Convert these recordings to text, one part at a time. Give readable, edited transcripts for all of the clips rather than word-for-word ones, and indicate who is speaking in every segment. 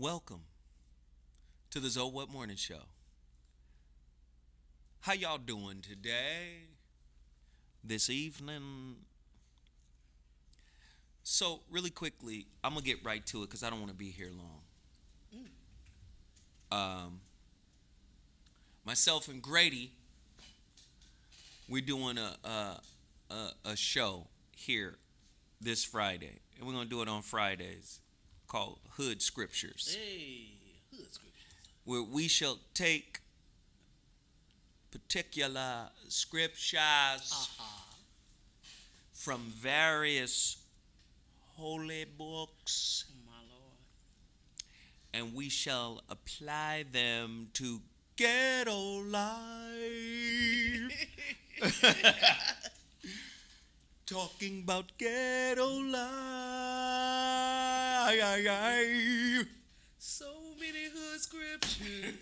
Speaker 1: Welcome to the Zoe What Morning Show. How y'all doing today? This evening? So, really quickly, I'm going to get right to it because I don't want to be here long. Myself and Grady, we're doing a show here this Friday. And we're going to do it on Fridays called Hood Scriptures.
Speaker 2: Hey, Hood Scriptures.
Speaker 1: Where we shall take particular scriptures from various holy books,
Speaker 2: My Lord.
Speaker 1: and we shall apply them to ghetto life. Talking about ghetto life.
Speaker 2: So many hood scriptures.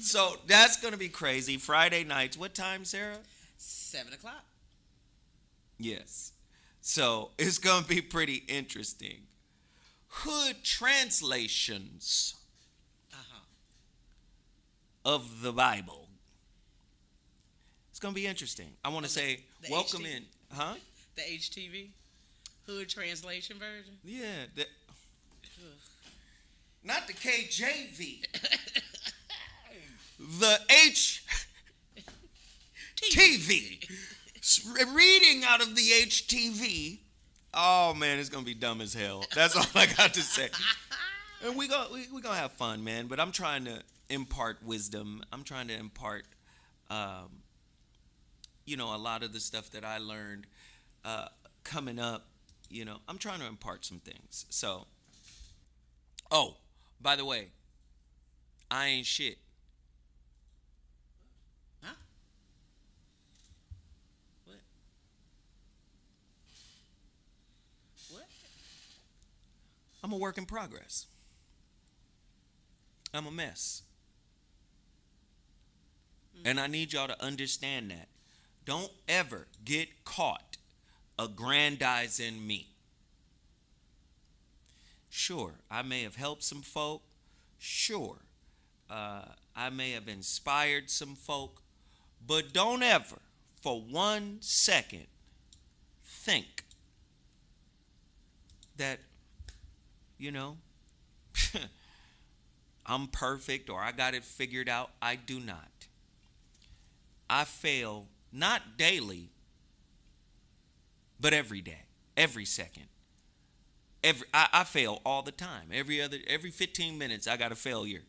Speaker 1: So that's going to be crazy. Friday nights. What time, Sarah?
Speaker 2: 7 o'clock.
Speaker 1: Yes. So it's going to be pretty interesting. Hood translations of the Bible. It's going to be interesting. I want to say
Speaker 2: the
Speaker 1: welcome
Speaker 2: HT?
Speaker 1: in. Huh?
Speaker 2: The HTV. Hood translation version.
Speaker 1: Yeah. Not the KJV. The HTV. Reading out of the HTV. Oh, man, it's going to be dumb as hell. That's all I got to say. And we're going to have fun, man. But I'm trying to impart wisdom. I'm trying to impart, a lot of the stuff that I learned coming up. I'm trying to impart some things. So, by the way, I ain't shit.
Speaker 2: Huh? What? What?
Speaker 1: I'm a work in progress. I'm a mess. And I need y'all to understand that. Don't ever get caught aggrandizing me. Sure, I may have helped some folk. Sure, I may have inspired some folk. But don't ever, for 1 second, think that, I'm perfect or I got it figured out. I do not. I fail not daily, but every day, every second. I fail all the time. Every 15 minutes I got a failure.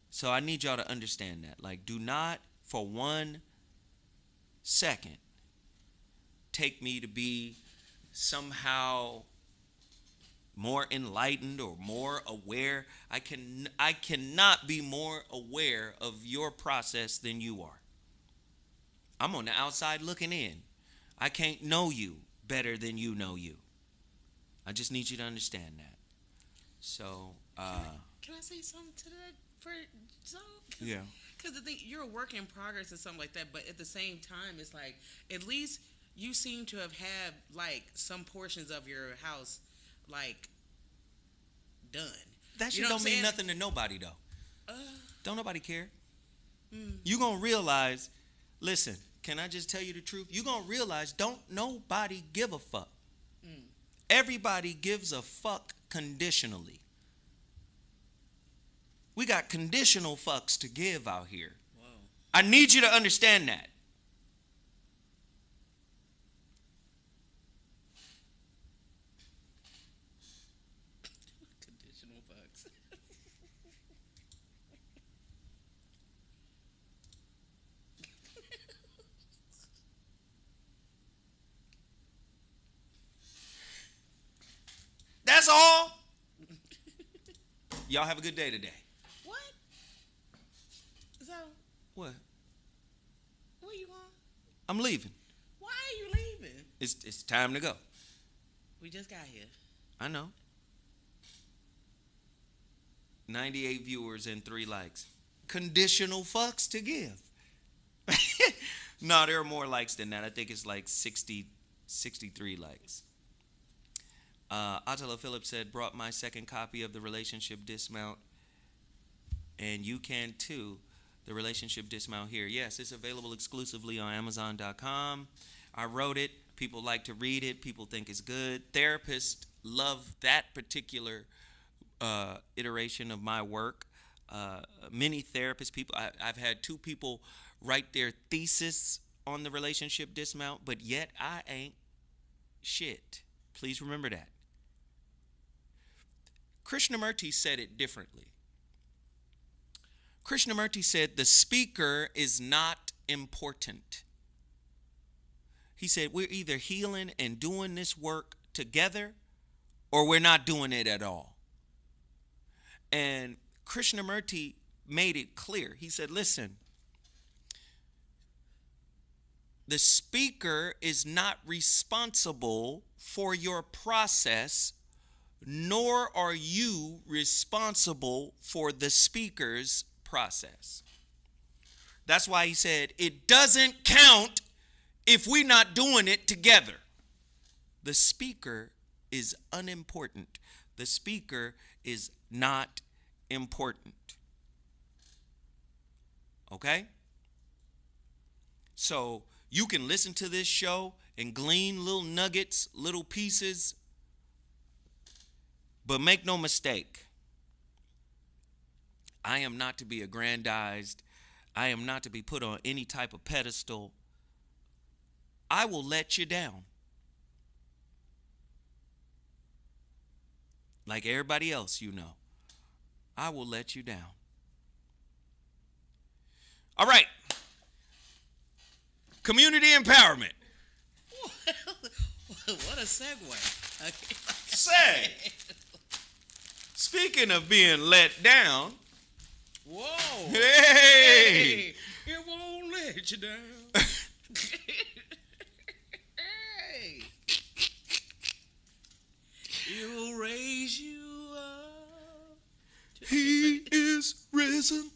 Speaker 1: So I need y'all to understand that. Like, do not for 1 second take me to be somehow more enlightened or more aware. I cannot be more aware of your process than you are. I'm on the outside looking in. I can't know you better than you know you. I just need you to understand that. So,
Speaker 2: Can I say something to that for Zoe?
Speaker 1: Yeah.
Speaker 2: Because the thing, you're a work in progress and something like that, but at the same time, it's like at least you seem to have had like some portions of your house like done.
Speaker 1: That shit
Speaker 2: know what
Speaker 1: don't
Speaker 2: I'm
Speaker 1: mean
Speaker 2: saying?
Speaker 1: nothing to nobody, though.
Speaker 2: Uh,
Speaker 1: Don't nobody care. You gonna realize, listen, can I just tell you the truth? You gonna realize don't nobody give a fuck. Everybody gives a fuck conditionally. We got conditional fucks to give out here.
Speaker 2: Whoa.
Speaker 1: I need you to understand that.
Speaker 2: Conditional bugs.
Speaker 1: That's all. Y'all have a good day today.
Speaker 2: What? So,
Speaker 1: What?
Speaker 2: where you going?
Speaker 1: I'm leaving.
Speaker 2: Why are you leaving?
Speaker 1: It's time to go.
Speaker 2: We just got here.
Speaker 1: I know. 98 viewers and 3 likes. Conditional fucks to give. No, there are more likes than that. I think it's like 63 likes. Attila Phillips said, brought my second copy of The Relationship Dismount, and you can too. The Relationship Dismount here. Yes, it's available exclusively on Amazon.com. I wrote it. People like to read it. People think it's good. Therapists love that particular iteration of my work. Many therapists, I've had 2 people write their thesis on The Relationship Dismount, but yet I ain't shit. Please remember that. Krishnamurti said it differently. Krishnamurti said the speaker is not important. He said we're either healing and doing this work together or we're not doing it at all. And Krishnamurti made it clear. He said, listen, the speaker is not responsible for your process, nor are you responsible for the speaker's process. That's why he said it doesn't count if we're not doing it together. The speaker is unimportant. The speaker is not important. Okay? So you can listen to this show and glean little nuggets, little pieces, but make no mistake, I am not to be aggrandized. I am not to be put on any type of pedestal. I will let you down. Like everybody else, you know. I will let you down. All right. Community empowerment.
Speaker 2: What a segue. Okay.
Speaker 1: Say, speaking of being let down.
Speaker 2: Whoa.
Speaker 1: Hey.
Speaker 2: It won't let you down. Hey. It will raise you up.
Speaker 1: He is risen.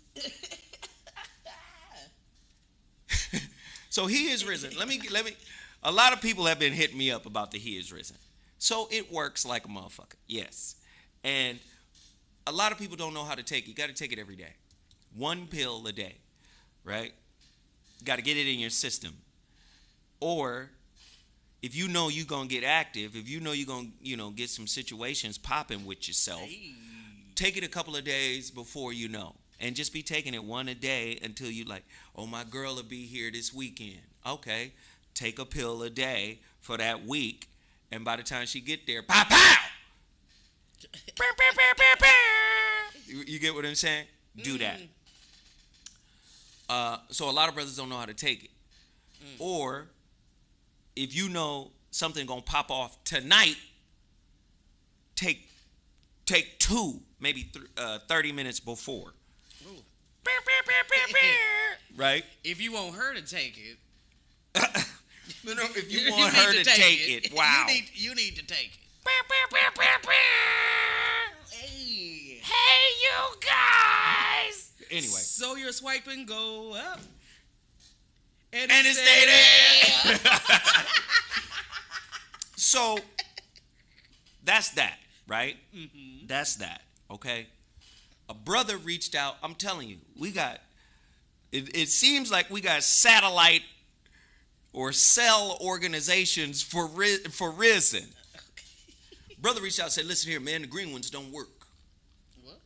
Speaker 1: So he is risen. Let me. A lot of people have been hitting me up about the he is risen. So it works like a motherfucker. Yes. And a lot of people don't know how to take it. You got to take it every day. 1 pill a day, right? You got to get it in your system. Or if you know you're going to get active, if you know you're going to, get some situations popping with yourself, take it a couple of days before you know. And just be taking it 1 a day until you like, oh, my girl will be here this weekend. Okay, take a pill a day for that week. And by the time she get there, pow, pow! You get what I'm saying? Do that. So a lot of brothers don't know how to take it. Or if you know something gonna pop off tonight, take 2, maybe 30 minutes before. Right?
Speaker 2: If you want her to take it.
Speaker 1: No, if you want her to take it, wow.
Speaker 2: You need to take it.
Speaker 1: Hey, you guys. Anyway.
Speaker 2: So your swiping go up. And
Speaker 1: it stay there. So, that's that, right? Mm-hmm. That's that, okay? A brother reached out. I'm telling you, we got, it seems like we got satellite or cell organizations for risen. Brother reached out and said, listen here, man, the green ones don't work.
Speaker 2: What?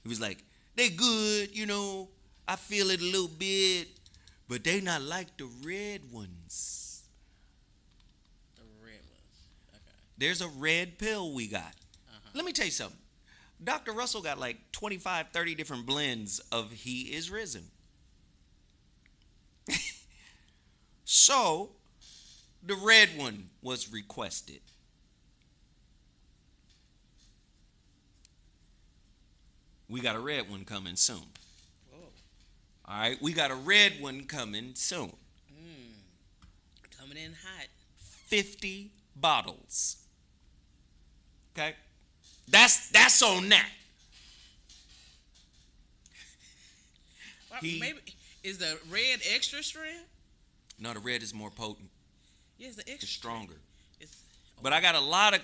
Speaker 1: He was like, they good, I feel it a little bit, but they not like the red ones.
Speaker 2: The red ones, okay.
Speaker 1: There's a red pill we got. Let me tell you something. Dr. Russell got like 25, 30 different blends of He is Risen. So, the red one was requested. We got a red one coming soon.
Speaker 2: Whoa.
Speaker 1: All right, we got a red one coming soon.
Speaker 2: Coming in hot. 50
Speaker 1: bottles. Okay? That's on that.
Speaker 2: Well, maybe is the red extra strength?
Speaker 1: No, the red is more potent.
Speaker 2: Yes, the extra.
Speaker 1: It's stronger. But I got a lot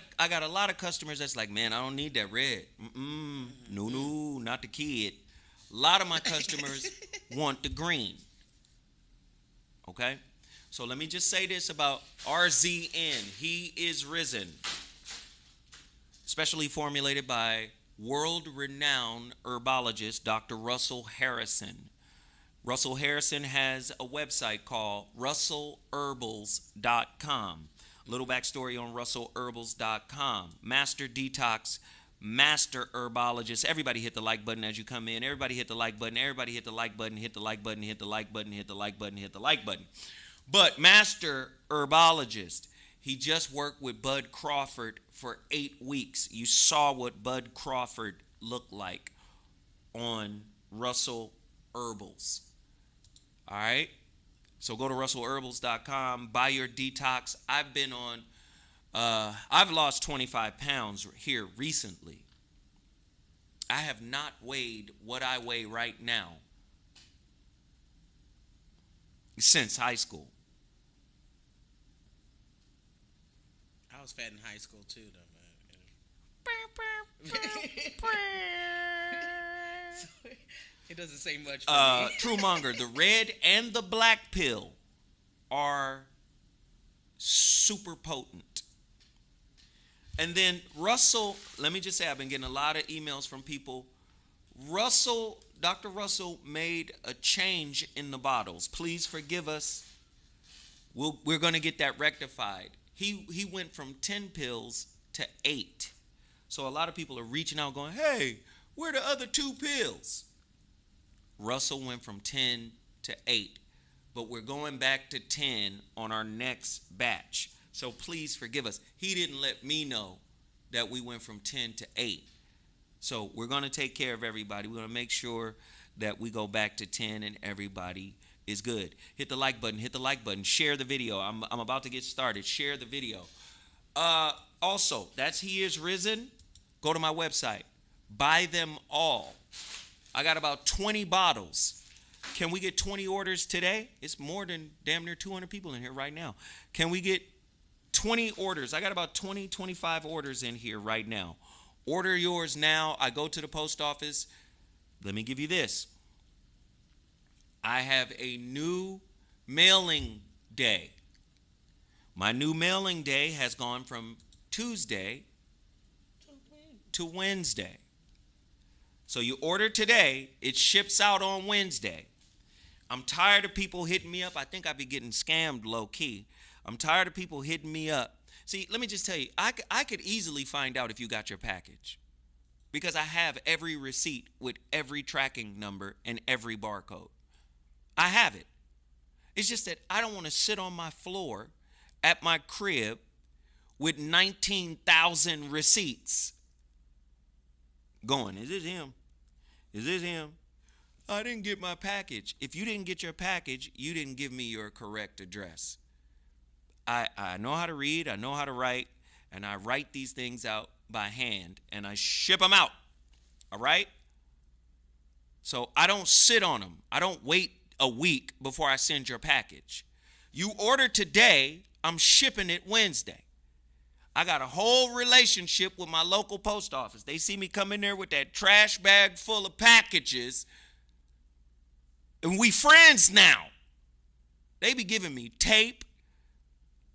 Speaker 1: of customers that's like, man, I don't need that red. No, not the kid. A lot of my customers want the green. Okay? So let me just say this about RZN. He is risen. Specially formulated by world-renowned herbologist Dr. Russell Harrison. Russell Harrison has a website called russellherbals.com. Little backstory on russellherbals.com. Master Detox, Master Herbologist. Everybody hit the like button as you come in. Everybody hit the like button. Everybody hit the like button. Hit the like button. Hit the like button. Hit the like button. Hit the like button. But Master Herbologist, he just worked with Bud Crawford for 8 weeks. You saw what Bud Crawford looked like on Russell Herbals. All right? So go to russellherbals.com, buy your detox. I've lost 25 pounds here recently. I have not weighed what I weigh right now since high school.
Speaker 2: I was fat in high school too, though, man. So, it doesn't say much for me.
Speaker 1: True Monger, the red and the black pill are super potent. And then Russell, let me just say, I've been getting a lot of emails from people. Dr. Russell made a change in the bottles. Please forgive us. We're going to get that rectified. He went from 10 pills to 8. So a lot of people are reaching out going, hey, where are the other 2 pills? Russell went from 10 to 8. But we're going back to 10 on our next batch. So please forgive us. He didn't let me know that we went from 10 to 8. So we're going to take care of everybody. We're going to make sure that we go back to 10 and everybody is good. Hit the like button. Hit the like button. Share the video. I'm about to get started. Share the video. Also, that's He Is Risen. Go to my website. Buy them all. I got about 20 bottles. Can we get 20 orders today? It's more than damn near 200 people in here right now. Can we get 20 orders? I got about 20, 25 orders in here right now. Order yours now. I go to the post office. Let me give you this. I have a new mailing day. My new mailing day has gone from Tuesday to Wednesday. So you order today, it ships out on Wednesday. I'm tired of people hitting me up. I think I'd be getting scammed low key. I'm tired of people hitting me up. See, let me just tell you, I could easily find out if you got your package because I have every receipt with every tracking number and every barcode. I have it. It's just that I don't want to sit on my floor at my crib with 19,000 receipts going, is it him? Is it him? I didn't get my package. If you didn't get your package, you didn't give me your correct address. I know how to read, I know how to write, and I write these things out by hand, and I ship them out. All right? So I don't sit on them. I don't wait a week before I send your package. You order today, I'm shipping it Wednesday. I got a whole relationship with my local post office. They see me come in there with that trash bag full of packages, and we friends now. They be giving me tape.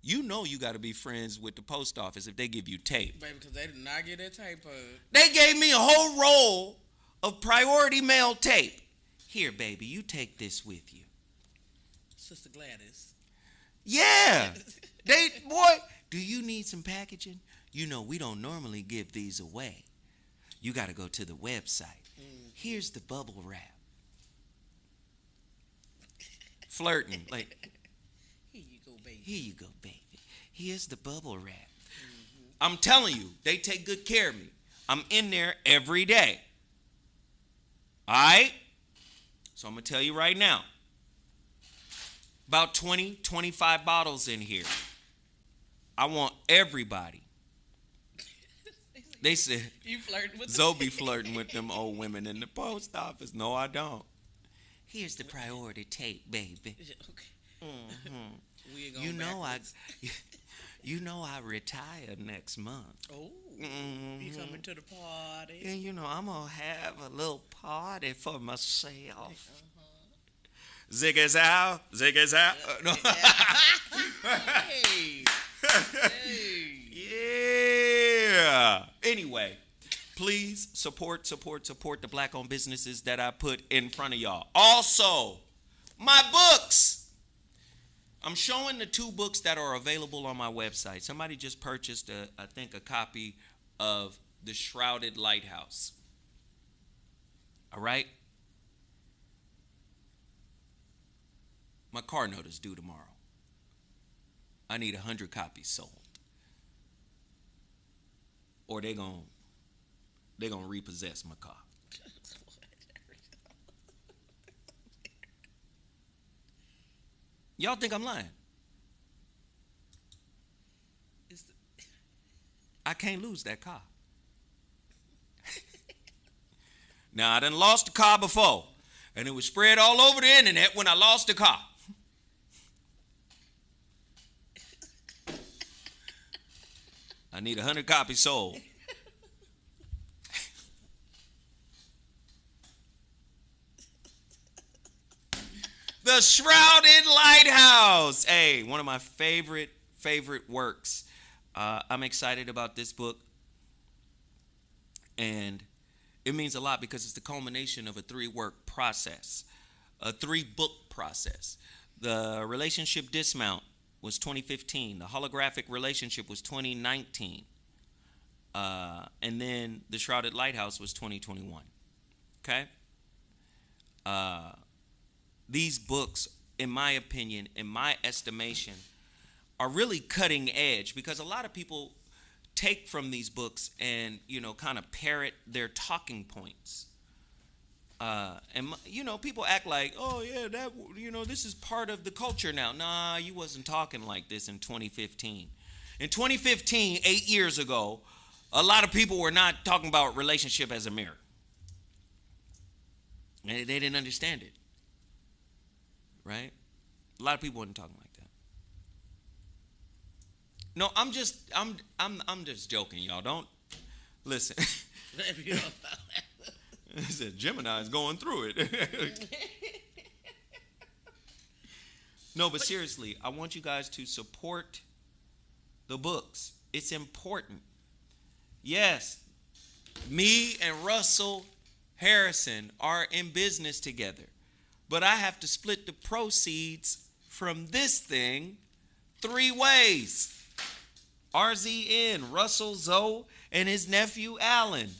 Speaker 1: You know you got to be friends with the post office if they give you tape.
Speaker 2: Baby, because they did not get that tape.
Speaker 1: They gave me a whole roll of priority mail tape. Here, baby, you take this with you.
Speaker 2: Sister Gladys.
Speaker 1: Yeah. Boy, do you need some packaging? You know, we don't normally give these away. You got to go to the website. Here's the bubble wrap. Flirting. Like,
Speaker 2: here you go, baby.
Speaker 1: Here you go, baby. Here's the bubble wrap. Mm-hmm. I'm telling you, they take good care of me. I'm in there every day. All right? So I'm going to tell you right now. About 20, 25 bottles in here. I want everybody. They said,
Speaker 2: you flirting with
Speaker 1: Zoe be flirting with them old women in the post office. No, I don't. Here's the priority tape, baby.
Speaker 2: Okay.
Speaker 1: Mm-hmm.
Speaker 2: We ain't going
Speaker 1: You know
Speaker 2: backwards.
Speaker 1: You know I retire next month.
Speaker 2: Oh, you
Speaker 1: Mhm.
Speaker 2: coming to the party?
Speaker 1: And you know I'm gonna have a little party for myself. Ziggy's out, ziggy's out. No.
Speaker 2: Hey, hey.
Speaker 1: Yeah. Anyway, please support the black-owned businesses that I put in front of y'all. Also, my books. I'm showing the 2 books that are available on my website. Somebody just purchased, I think, a copy of The Shrouded Lighthouse. All right? My car note is due tomorrow. I need 100 copies sold. Or they're gonna repossess my car. Y'all think I'm lying? I can't lose that car. Now, I done lost the car before, and it was spread all over the internet when I lost the car. I need 100 copies sold. The Shrouded Lighthouse. Hey, one of my favorite works. I'm excited about this book. And it means a lot because it's the culmination of a 3-work process, a 3-book process. The Relationship Dismount was 2015. The Holographic Relationship was 2019. And then The Shrouded Lighthouse was 2021. Okay? These books, in my opinion, in my estimation, are really cutting edge because a lot of people take from these books and, kind of parrot their talking points. People act like, oh, yeah, this is part of the culture now. Nah, you wasn't talking like this in 2015. In 2015, 8 years ago, a lot of people were not talking about relationship as a mirror. And they didn't understand it. Right? A lot of people weren't talking like that. No, I'm just joking, y'all. Don't listen. I said Gemini is going through it. No, but seriously, I want you guys to support the books. It's important. Yes, me and Russell Harrison are in business together. But I have to split the proceeds from this thing 3 ways. RZN, Russell Zoe, and his nephew Alan.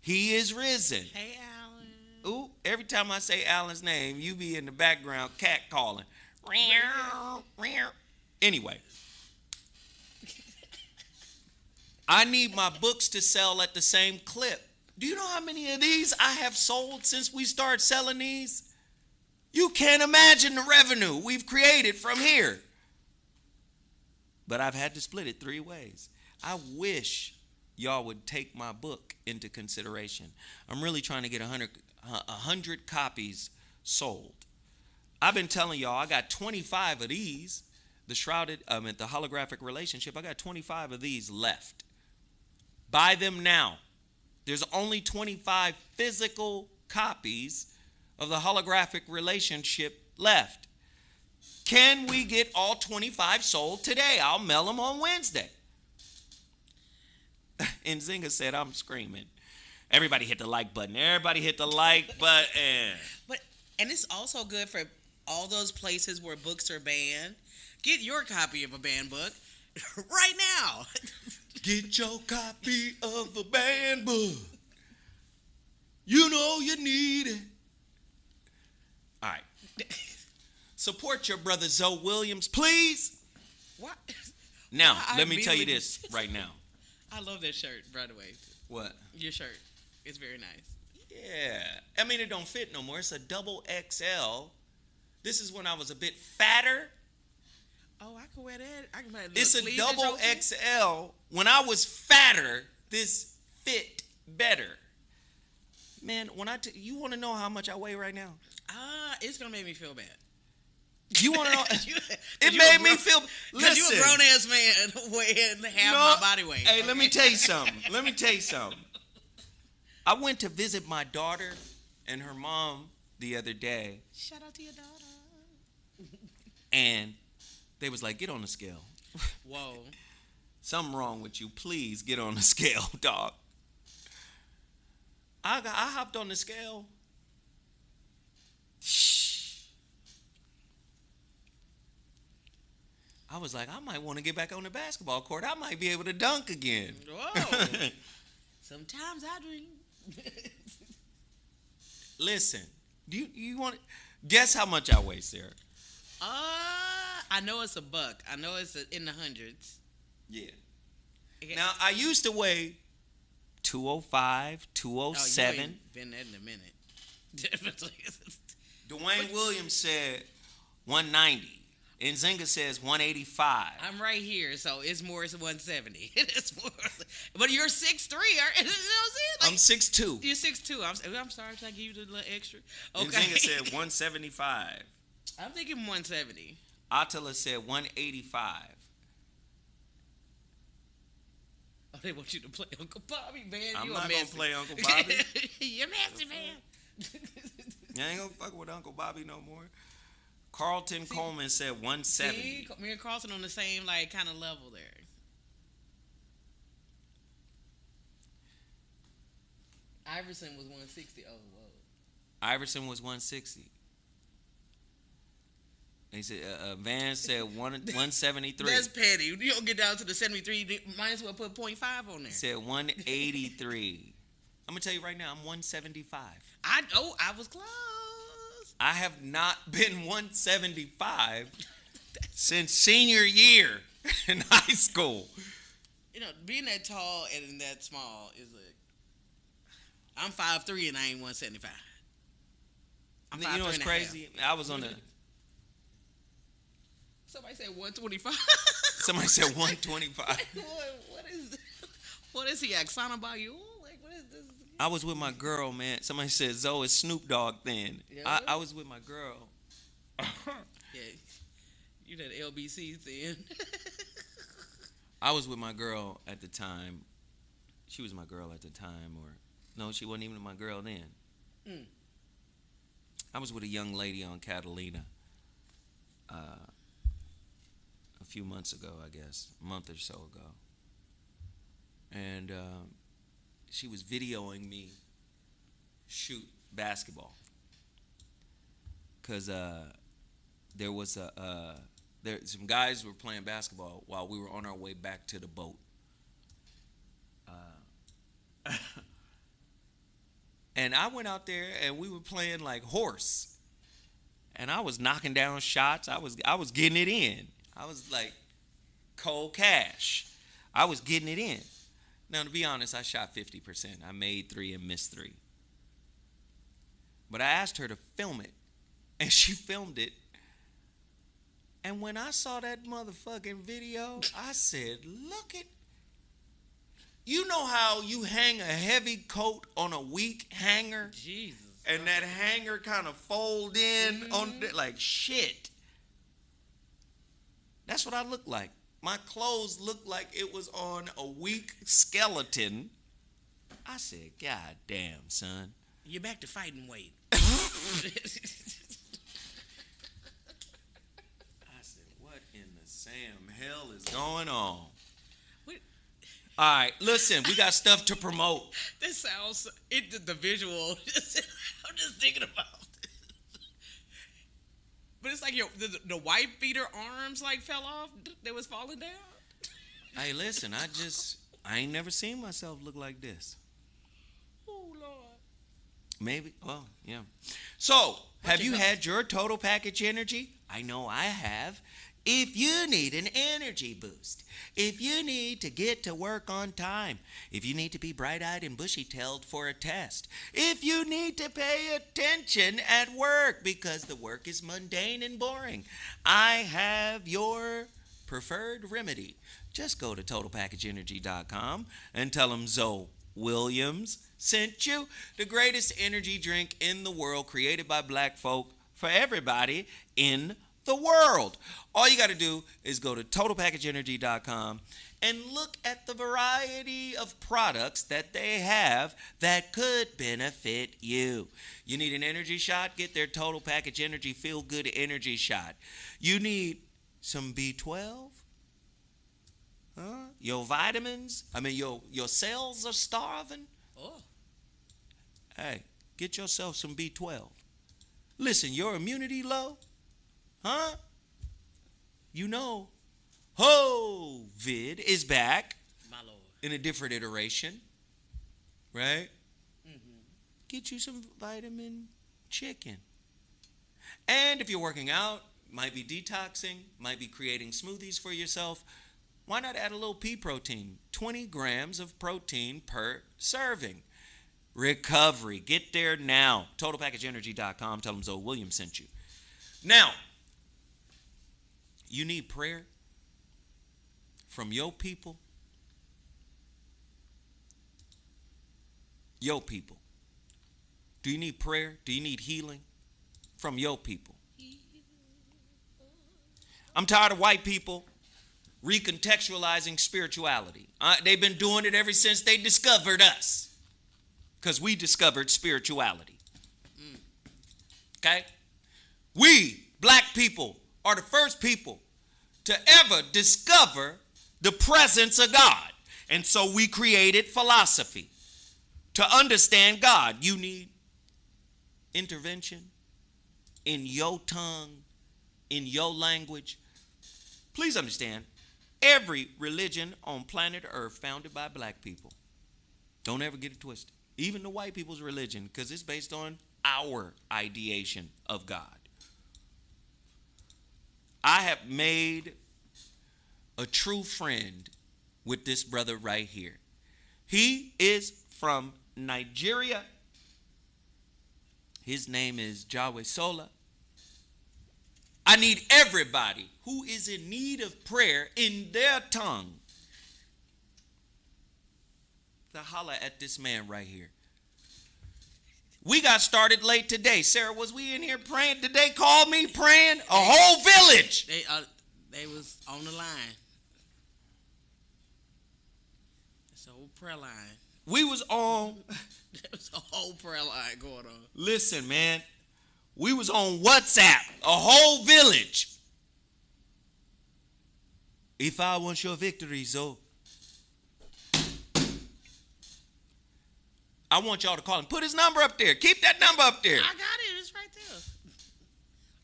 Speaker 1: He is risen.
Speaker 2: Hey, Alan.
Speaker 1: Ooh, every time I say Alan's name, you be in the background cat calling. Anyway. I need my books to sell at the same clip. Do you know how many of these I have sold since we started selling these? You can't imagine the revenue we've created from here. But I've had to split it 3 ways. I wish y'all would take my book into consideration. I'm really trying to get 100 copies sold. I've been telling y'all I got 25 of these. The Holographic Relationship, I got 25 of these left. Buy them now. There's only 25 physical copies of the Holographic Relationship left. Can we get all 25 sold today? I'll mail them on Wednesday. And Zinga said, I'm screaming. Everybody hit the like button. Everybody hit the like button.
Speaker 2: And it's also good for all those places where books are banned. Get your copy of a banned book right now.
Speaker 1: Get your copy of a banned book. You know you need it. All right. Support your brother Zoe Williams, please.
Speaker 2: What?
Speaker 1: Now, let me tell you this right now.
Speaker 2: I love that shirt, by the way.
Speaker 1: What?
Speaker 2: Your shirt. It's very nice.
Speaker 1: Yeah. I mean, it don't fit no more. It's a double XL. This is when I was a bit fatter.
Speaker 2: Oh, I can wear that. I can wear
Speaker 1: It's a double XL. When I was fatter, this fit better. Man, when you want to know how much I weigh right now?
Speaker 2: It's going to make me feel bad.
Speaker 1: You want to know? It
Speaker 2: You
Speaker 1: made
Speaker 2: a
Speaker 1: me
Speaker 2: grown-
Speaker 1: feel.
Speaker 2: Because you a
Speaker 1: Listen,
Speaker 2: grown ass man weighing half my body weight.
Speaker 1: Hey, let me tell you something. Let me tell you something. I went to visit my daughter and her mom the other day,
Speaker 2: Shout out to your daughter.
Speaker 1: and they was like, "Get on the scale.
Speaker 2: Whoa.
Speaker 1: Something wrong with you. Please get on the scale, dog." I hopped on the scale. I was like, I might want to get back on the basketball court. I might be able to dunk again.
Speaker 2: Whoa. Sometimes I dream.
Speaker 1: Listen, do you want to guess how much I weigh, Sarah?
Speaker 2: I know it's $1. I know it's in the hundreds.
Speaker 1: Yeah.
Speaker 2: Okay.
Speaker 1: Now, I used to weigh 205, 207.
Speaker 2: You ain't been there in a minute. Definitely.
Speaker 1: Dwayne Williams said 190. And Zinga says 185.
Speaker 2: I'm right here, so it's more. It's 170. It's more. But you're 6'3". You know what I'm saying? Like,
Speaker 1: I'm 6'2".
Speaker 2: You're 6'2". I'm sorry. Should I give you the little extra?
Speaker 1: And
Speaker 2: Okay.
Speaker 1: Zinga said 175.
Speaker 2: I'm thinking 170.
Speaker 1: Attila said 185.
Speaker 2: Oh, they want you to play Uncle Bobby, man.
Speaker 1: I'm
Speaker 2: You
Speaker 1: not
Speaker 2: a
Speaker 1: going
Speaker 2: messy.
Speaker 1: to play Uncle Bobby.
Speaker 2: You're messy, man.
Speaker 1: You ain't going to fuck with Uncle Bobby no more. Carlton Coleman said 170.
Speaker 2: See, me and Carlton on the same like kind of level there. Iverson was 160. Oh, whoa.
Speaker 1: Iverson was 160. He said Van said 173.
Speaker 2: That's petty. You don't get down to the 73. You might as well put 0.5 on there.
Speaker 1: He said 183. I'm gonna tell you right now, I'm 175.
Speaker 2: I was close.
Speaker 1: I have not been 175 since senior year in high school.
Speaker 2: You know, being that tall and that small is like. I'm 5'3" and I ain't 175. I'm 5'3"
Speaker 1: You know what's
Speaker 2: and a
Speaker 1: crazy?
Speaker 2: half.
Speaker 1: I was on the.
Speaker 2: Somebody said 125.
Speaker 1: Somebody said 125.
Speaker 2: What is he? Oksana Bayou? Like, what is this?
Speaker 1: I was with my girl, man. Somebody said Zoe is Snoop Dogg thin.
Speaker 2: Yeah.
Speaker 1: I was with my girl.
Speaker 2: Yeah, you that LBC thin.
Speaker 1: I was with my girl at the time. She was my girl at the time, or no, she wasn't even my girl then.
Speaker 2: Mm.
Speaker 1: I was with a young lady on Catalina a few months ago, I guess, a month or so ago. And she was videoing me shoot basketball. Because there was some guys were playing basketball while we were on our way back to the boat. And I went out there and we were playing like horse. And I was knocking down shots. I was getting it in. I was like cold cash. I was getting it in. Now, to be honest, I shot 50%. I made 3 and missed 3. But I asked her to film it, and she filmed it. And when I saw that motherfucking video, I said, look at... You know how you hang a heavy coat on a weak hanger?
Speaker 2: Jesus.
Speaker 1: And that hanger kind of fold in on like shit. That's what I look like. My clothes looked like it was on a weak skeleton. I said, God damn, son.
Speaker 2: You're back to fighting weight.
Speaker 1: I said, what in the Sam hell is going on?
Speaker 2: What?
Speaker 1: All right, listen, we got stuff to promote.
Speaker 2: This sounds the visual. I'm just thinking about it. But it's like the white beater arms like fell off. They was falling down.
Speaker 1: Hey, listen, I ain't never seen myself look like this.
Speaker 2: Oh Lord.
Speaker 1: Maybe. Well, yeah. So, have you had your total package energy? I know I have. If you need an energy boost, if you need to get to work on time, if you need to be bright-eyed and bushy-tailed for a test, if you need to pay attention at work because the work is mundane and boring, I have your preferred remedy. Just go to totalpackageenergy.com and tell them Zoe Williams sent you. The greatest energy drink in the world, created by black folk for everybody in the world. All you got to do is go to totalpackageenergy.com and look at the variety of products that they have that could benefit you. You need an energy shot? Get their Total Package Energy Feel Good Energy Shot. You need some B12? Huh? Your vitamins? Your cells are starving?
Speaker 2: Oh.
Speaker 1: Hey, get yourself some B12. Listen, your immunity low? Huh? You know, COVID is back.
Speaker 2: My Lord.
Speaker 1: In a different iteration. Right?
Speaker 2: Mm-hmm.
Speaker 1: Get you some vitamin chicken. And if you're working out, might be detoxing, might be creating smoothies for yourself, why not add a little pea protein? 20 grams of protein per serving. Recovery. Get there now. TotalPackageEnergy.com. Tell them Zoe Williams sent you. Now, you need prayer from your people. Your people. Do you need prayer? Do you need healing from your people? I'm tired of white people recontextualizing spirituality. They've been doing it ever since they discovered us. Because we discovered spirituality. Okay? We, black people, are the first people to ever discover the presence of God. And so we created philosophy. To understand God, you need intervention in your tongue, in your language. Please understand, every religion on planet Earth founded by black people. Don't ever get it twisted. Even the white people's religion, because it's based on our ideation of God. I have made a true friend with this brother right here. He is from Nigeria. His name is Jawe Sola. I need everybody who is in need of prayer in their tongue to holler at this man right here. We got started late today. Sarah, was we in here praying? Did they call me praying? A whole village.
Speaker 2: They was on the line. It's a whole prayer line.
Speaker 1: We was on.
Speaker 2: There was a whole prayer line going on.
Speaker 1: Listen, man. We was on WhatsApp. A whole village. If I want your victory, Zoe. I want y'all to call him. Put his number up there. Keep that number up there.
Speaker 2: I got it. It's right there.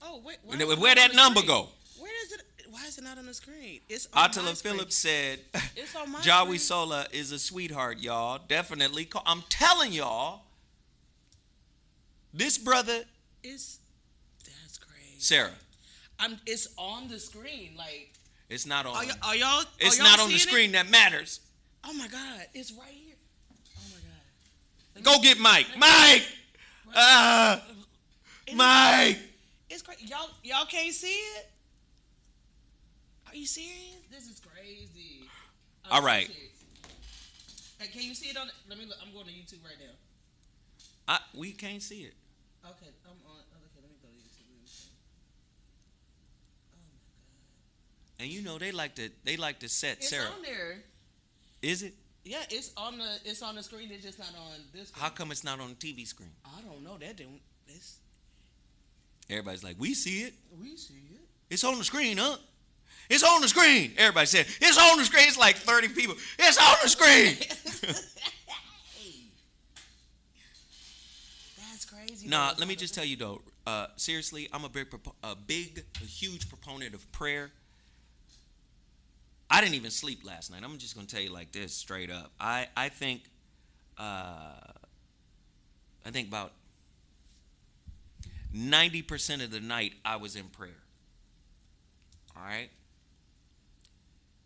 Speaker 2: Oh, wait.
Speaker 1: Where that number go?
Speaker 2: Where is it? Why is it not on the screen? It's on
Speaker 1: Attila
Speaker 2: my screen.
Speaker 1: Phillips said,
Speaker 2: It's on my
Speaker 1: Jawi
Speaker 2: screen.
Speaker 1: Sola is a sweetheart, y'all. Definitely call. I'm telling y'all, this brother.
Speaker 2: That's crazy.
Speaker 1: Sarah.
Speaker 2: It's on the screen. Like,
Speaker 1: it's not on.
Speaker 2: Are y'all?
Speaker 1: It's
Speaker 2: y'all
Speaker 1: not on the
Speaker 2: seeing
Speaker 1: screen
Speaker 2: it?
Speaker 1: that matters.
Speaker 2: Oh my God! It's right here. Oh my God!
Speaker 1: Go get Mike. Mike. Mike.
Speaker 2: It's crazy. Y'all can't see it. Are you serious? This is crazy.
Speaker 1: All right.
Speaker 2: Hey, can you see it on? Let me look. I'm going to YouTube right now.
Speaker 1: We can't see it.
Speaker 2: Okay, I'm on. Okay, let me go to YouTube. Oh my God!
Speaker 1: And you know they like to set
Speaker 2: It's
Speaker 1: Sarah.
Speaker 2: on there.
Speaker 1: Is it?
Speaker 2: Yeah, it's on the screen. It's just not on this screen.
Speaker 1: How come it's not on the TV screen?
Speaker 2: I don't know. That didn't.
Speaker 1: Everybody's like, we see it.
Speaker 2: We see it.
Speaker 1: It's on the screen, huh? It's on the screen. Everybody said, it's on the screen. It's like 30 people. It's on the screen.
Speaker 2: That's crazy.
Speaker 1: Nah, let me just tell you though. Seriously, I'm a huge proponent of prayer. I didn't even sleep last night. I'm just gonna tell you like this, straight up. I think about 90% of the night I was in prayer. All right?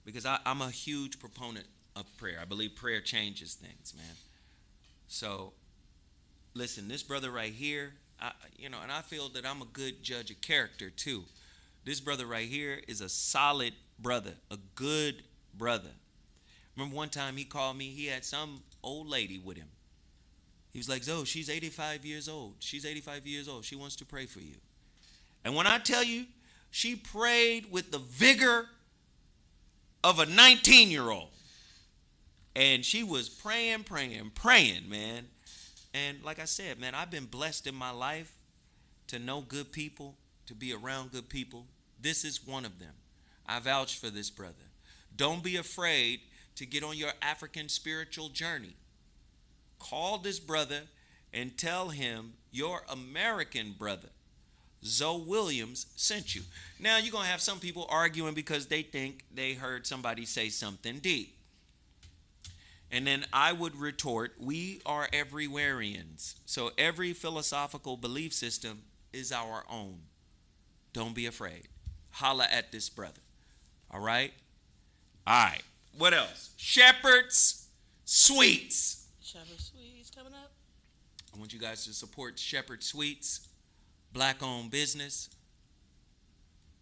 Speaker 1: Because I'm a huge proponent of prayer. I believe prayer changes things, man. So, listen, this brother right here, and I feel that I'm a good judge of character too. This brother right here is a solid brother, a good brother. Remember one time he called me, he had some old lady with him. He was like, Zoe, she's 85 years old. She's 85 years old. She wants to pray for you. And when I tell you, She prayed with the vigor of a 19-year-old. And she was praying, man. And like I said, man, I've been blessed in my life to know good people, to be around good people. This is one of them. I vouch for this brother. Don't be afraid to get on your African spiritual journey. Call this brother and tell him your American brother, Zoe Williams, sent you. Now, you're going to have some people arguing because they think they heard somebody say something deep. And then I would retort, we are everywhereans. So every philosophical belief system is our own. Don't be afraid. Holla at this brother. All right? All right. What else? Shepherd's Sweets.
Speaker 2: Shepherd's Sweets coming up.
Speaker 1: I want you guys to support Shepherd Sweets, black-owned business.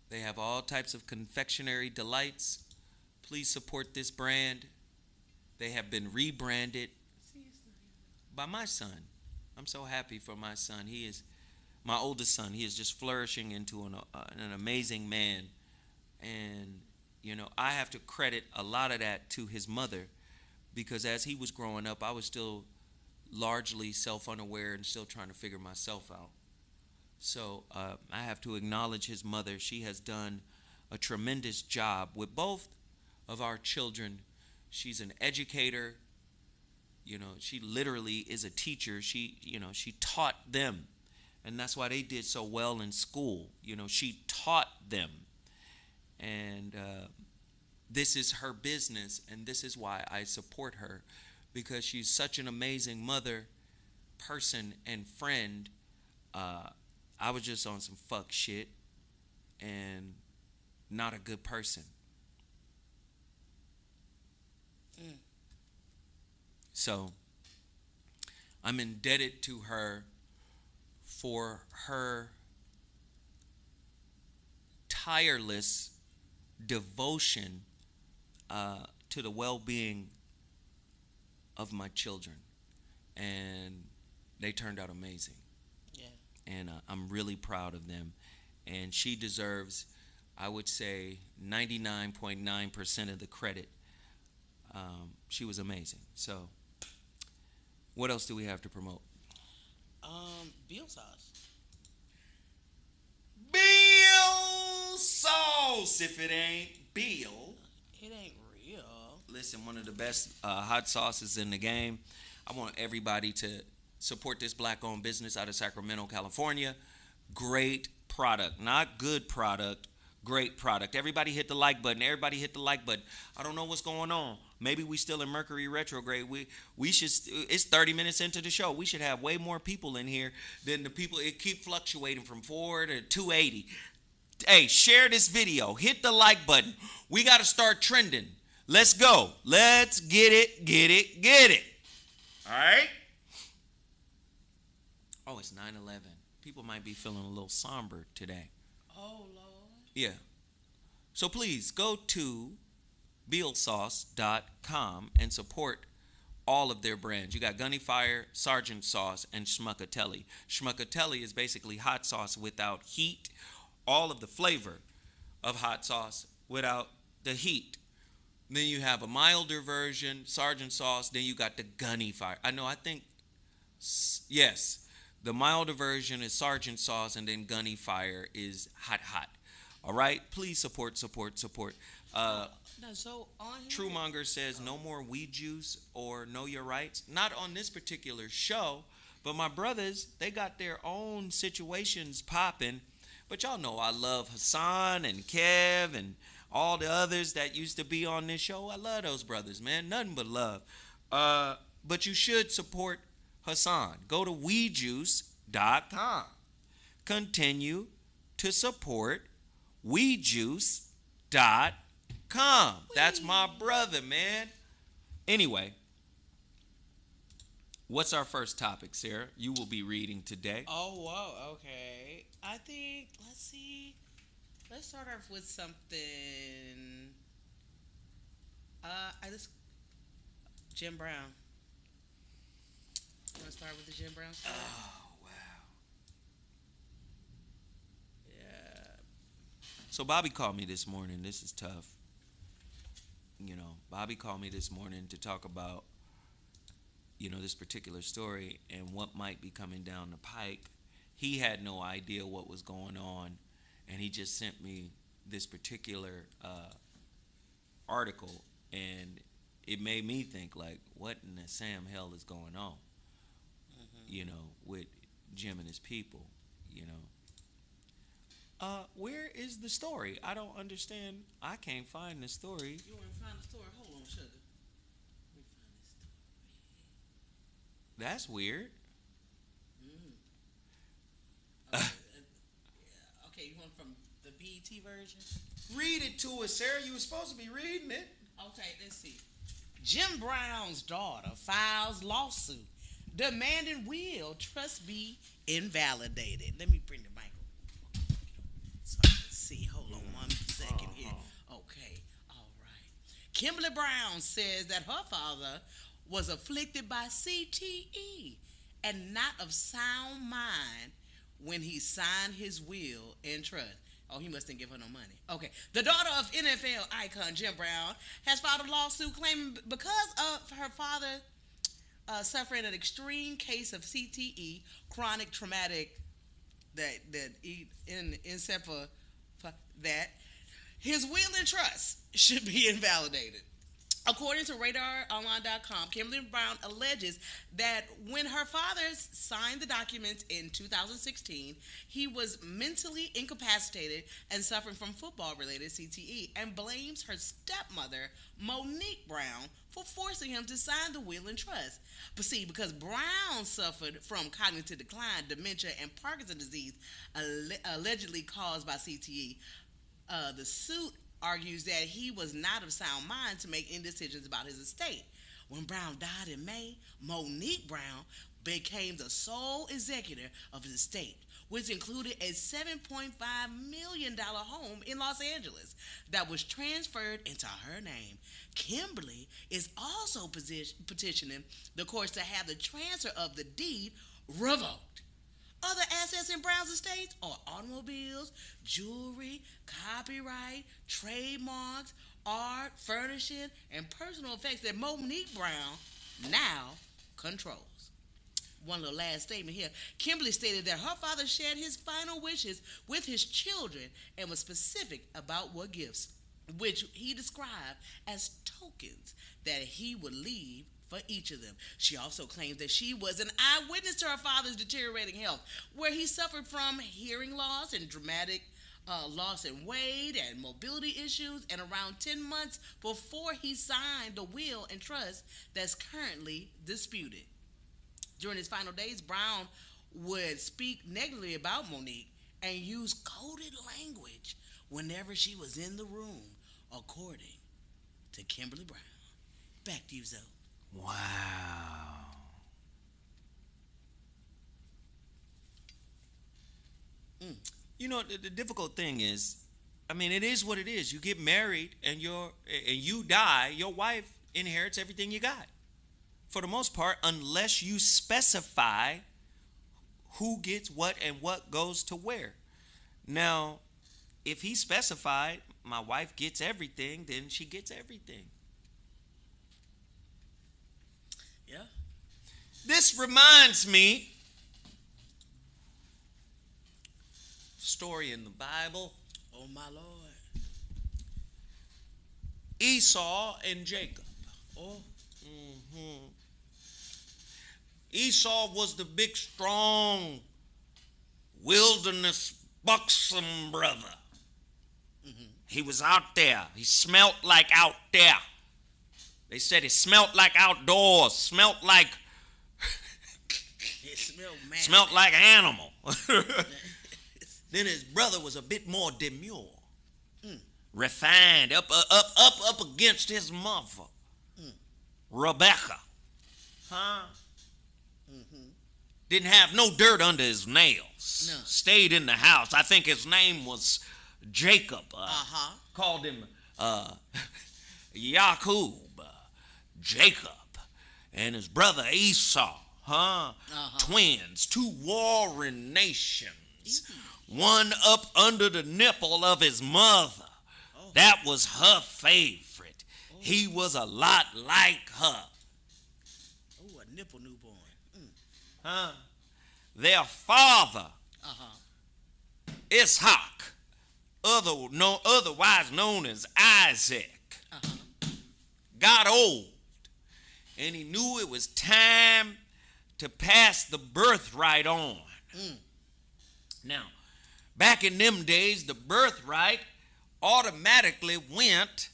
Speaker 1: They have all types of confectionery delights. Please support this brand. They have been rebranded by my son. I'm so happy for my son. He is my oldest son. He is just flourishing into an amazing man. And, you know, I have to credit a lot of that to his mother, because as he was growing up, I was still largely self-unaware and still trying to figure myself out. So I have to acknowledge his mother. She has done a tremendous job with both of our children. She's an educator. You know, she literally is a teacher. She taught them. And that's why they did so well in school. You know, she taught them. And this is her business, and this is why I support her, because she's such an amazing mother, person, and friend. I was just on some fuck shit and not a good person. So I'm indebted to her for her tireless devotion to the well-being of my children, and they turned out amazing.
Speaker 2: Yeah.
Speaker 1: And I'm really proud of them, and she deserves, I would say, 99.9% of the credit. She was amazing. So what else do we have to promote?
Speaker 2: Beal sauce.
Speaker 1: Beal sauce. If it ain't Beal,
Speaker 2: It ain't real.
Speaker 1: listen, one of the best hot sauces in the game. I want everybody to support this black-owned business out of Sacramento, California. Great product. Not good product, great product. Everybody hit the like button. Everybody hit the like button. I don't know what's going on. Maybe we still in Mercury retrograde. We should. It's 30 minutes into the show. We should have way more people in here than the people. It keep fluctuating from 4 to 280. Hey, share this video. Hit the like button. We got to start trending. Let's go. Let's get it, get it, get it. All right? Oh, it's 9/11. People might be feeling a little somber today.
Speaker 2: Oh, Lord.
Speaker 1: Yeah. So please go to bealsauce.com and support all of their brands. You got Gunny Fire, Sergeant Sauce, and Schmuckatelli. Schmuckatelli is basically hot sauce without heat. All of the flavor of hot sauce without the heat. Then you have a milder version, Sergeant Sauce. Then you got the Gunny Fire. Yes, the milder version is Sergeant Sauce, and then Gunny Fire is hot. All right? Please support.
Speaker 2: So on here,
Speaker 1: Truemonger says no more weed juice or know your rights. Not on this particular show, but my brothers, they got their own situations popping. But y'all know I love Hassan and Kev and all the others that used to be on this show. I love those brothers, man. Nothing but love. But you should support Hassan. Go to weedjuice.com. Continue to support weedjuice.com. That's my brother, man. Anyway, what's our first topic, Sarah? You will be reading today.
Speaker 2: Oh, whoa, okay. I think, let's see. Let's start off with something. Jim Brown. You want to start with the Jim Brown story?
Speaker 1: Oh, wow.
Speaker 2: Yeah.
Speaker 1: So Bobby called me this morning. This is tough. Bobby called me this morning to talk about, this particular story and what might be coming down the pike. He had no idea what was going on, and he just sent me this particular article, and it made me think, like, what in the Sam hell is going on, with Jim and his people, Where is the story? I don't understand. I can't find the story.
Speaker 2: You want to find the story? Hold on, sugar. Let me find this story.
Speaker 1: That's weird.
Speaker 2: Okay, you want from the BET version?
Speaker 1: Read it to us, Sarah. You were supposed to be reading it.
Speaker 2: Okay, let's see. Jim Brown's daughter files lawsuit demanding will trust be invalidated. Let me bring the mic over so I can see. Hold on 1 second here. Okay, all right. Kimberly Brown says that her father was afflicted by CTE and not of sound mind when he signed his will and trust. Oh, he must didn't give her no money. Okay. The daughter of NFL icon Jim Brown has filed a lawsuit claiming because of her father suffering an extreme case of CTE, chronic traumatic that his will and trust should be invalidated. According to RadarOnline.com, Kimberly Brown alleges that when her father signed the documents in 2016, he was mentally incapacitated and suffering from football-related CTE, and blames her stepmother, Monique Brown, for forcing him to sign the will and trust. But see, because Brown suffered from cognitive decline, dementia, and Parkinson's disease allegedly caused by CTE, the suit argues that he was not of sound mind to make any decisions about his estate. When Brown died in May, Monique Brown became the sole executor of his estate, which included a $7.5 million home in Los Angeles that was transferred into her name. Kimberly is also petitioning the courts to have the transfer of the deed revoked. Other assets in Brown's estate are automobiles, jewelry, copyright, trademarks, art, furnishing, and personal effects that Monique Brown now controls. One little last statement here. Kimberly stated that her father shared his final wishes with his children and was specific about what gifts, which he described as tokens, that he would leave for each of them. She also claims that she was an eyewitness to her father's deteriorating health, where he suffered from hearing loss and dramatic loss in weight and mobility issues, and around 10 months before he signed the will and trust that's currently disputed. During his final days, Brown would speak negatively about Monique and use coded language whenever she was in the room, according to Kimberly Brown. Back to you, Zoe.
Speaker 1: Wow. The difficult thing is, it is what it is. You get married and you die, your wife inherits everything you got. For the most part, unless you specify who gets what and what goes to where. Now, if he specified my wife gets everything, then she gets everything.
Speaker 2: Yeah.
Speaker 1: This reminds me, story in the Bible.
Speaker 2: Oh my Lord.
Speaker 1: Esau and Jacob.
Speaker 2: Oh.
Speaker 1: Mm-hmm. Esau was the big, strong, wilderness, buxom brother. Mm-hmm. He was out there. He smelt like out there. They said he smelt like outdoors, smelt like
Speaker 2: it
Speaker 1: smelt like animal. Then his brother was a bit more demure, refined, up against his mother, Rebecca.
Speaker 2: Mm-hmm.
Speaker 1: Didn't have no dirt under his nails.
Speaker 2: No.
Speaker 1: Stayed in the house. I think his name was Jacob. Called him Yaqub, Jacob, and his brother Esau. Twins, two warring nations. one up under the nipple of his mother.
Speaker 2: Oh.
Speaker 1: That was her favorite.
Speaker 2: Oh.
Speaker 1: He was a lot like her.
Speaker 2: Oh, a nipple newborn.
Speaker 1: Huh? Their father, Ishaq, otherwise known as Isaac, got old, and he knew it was time to pass the birthright on. Now, back in them days, the birthright automatically went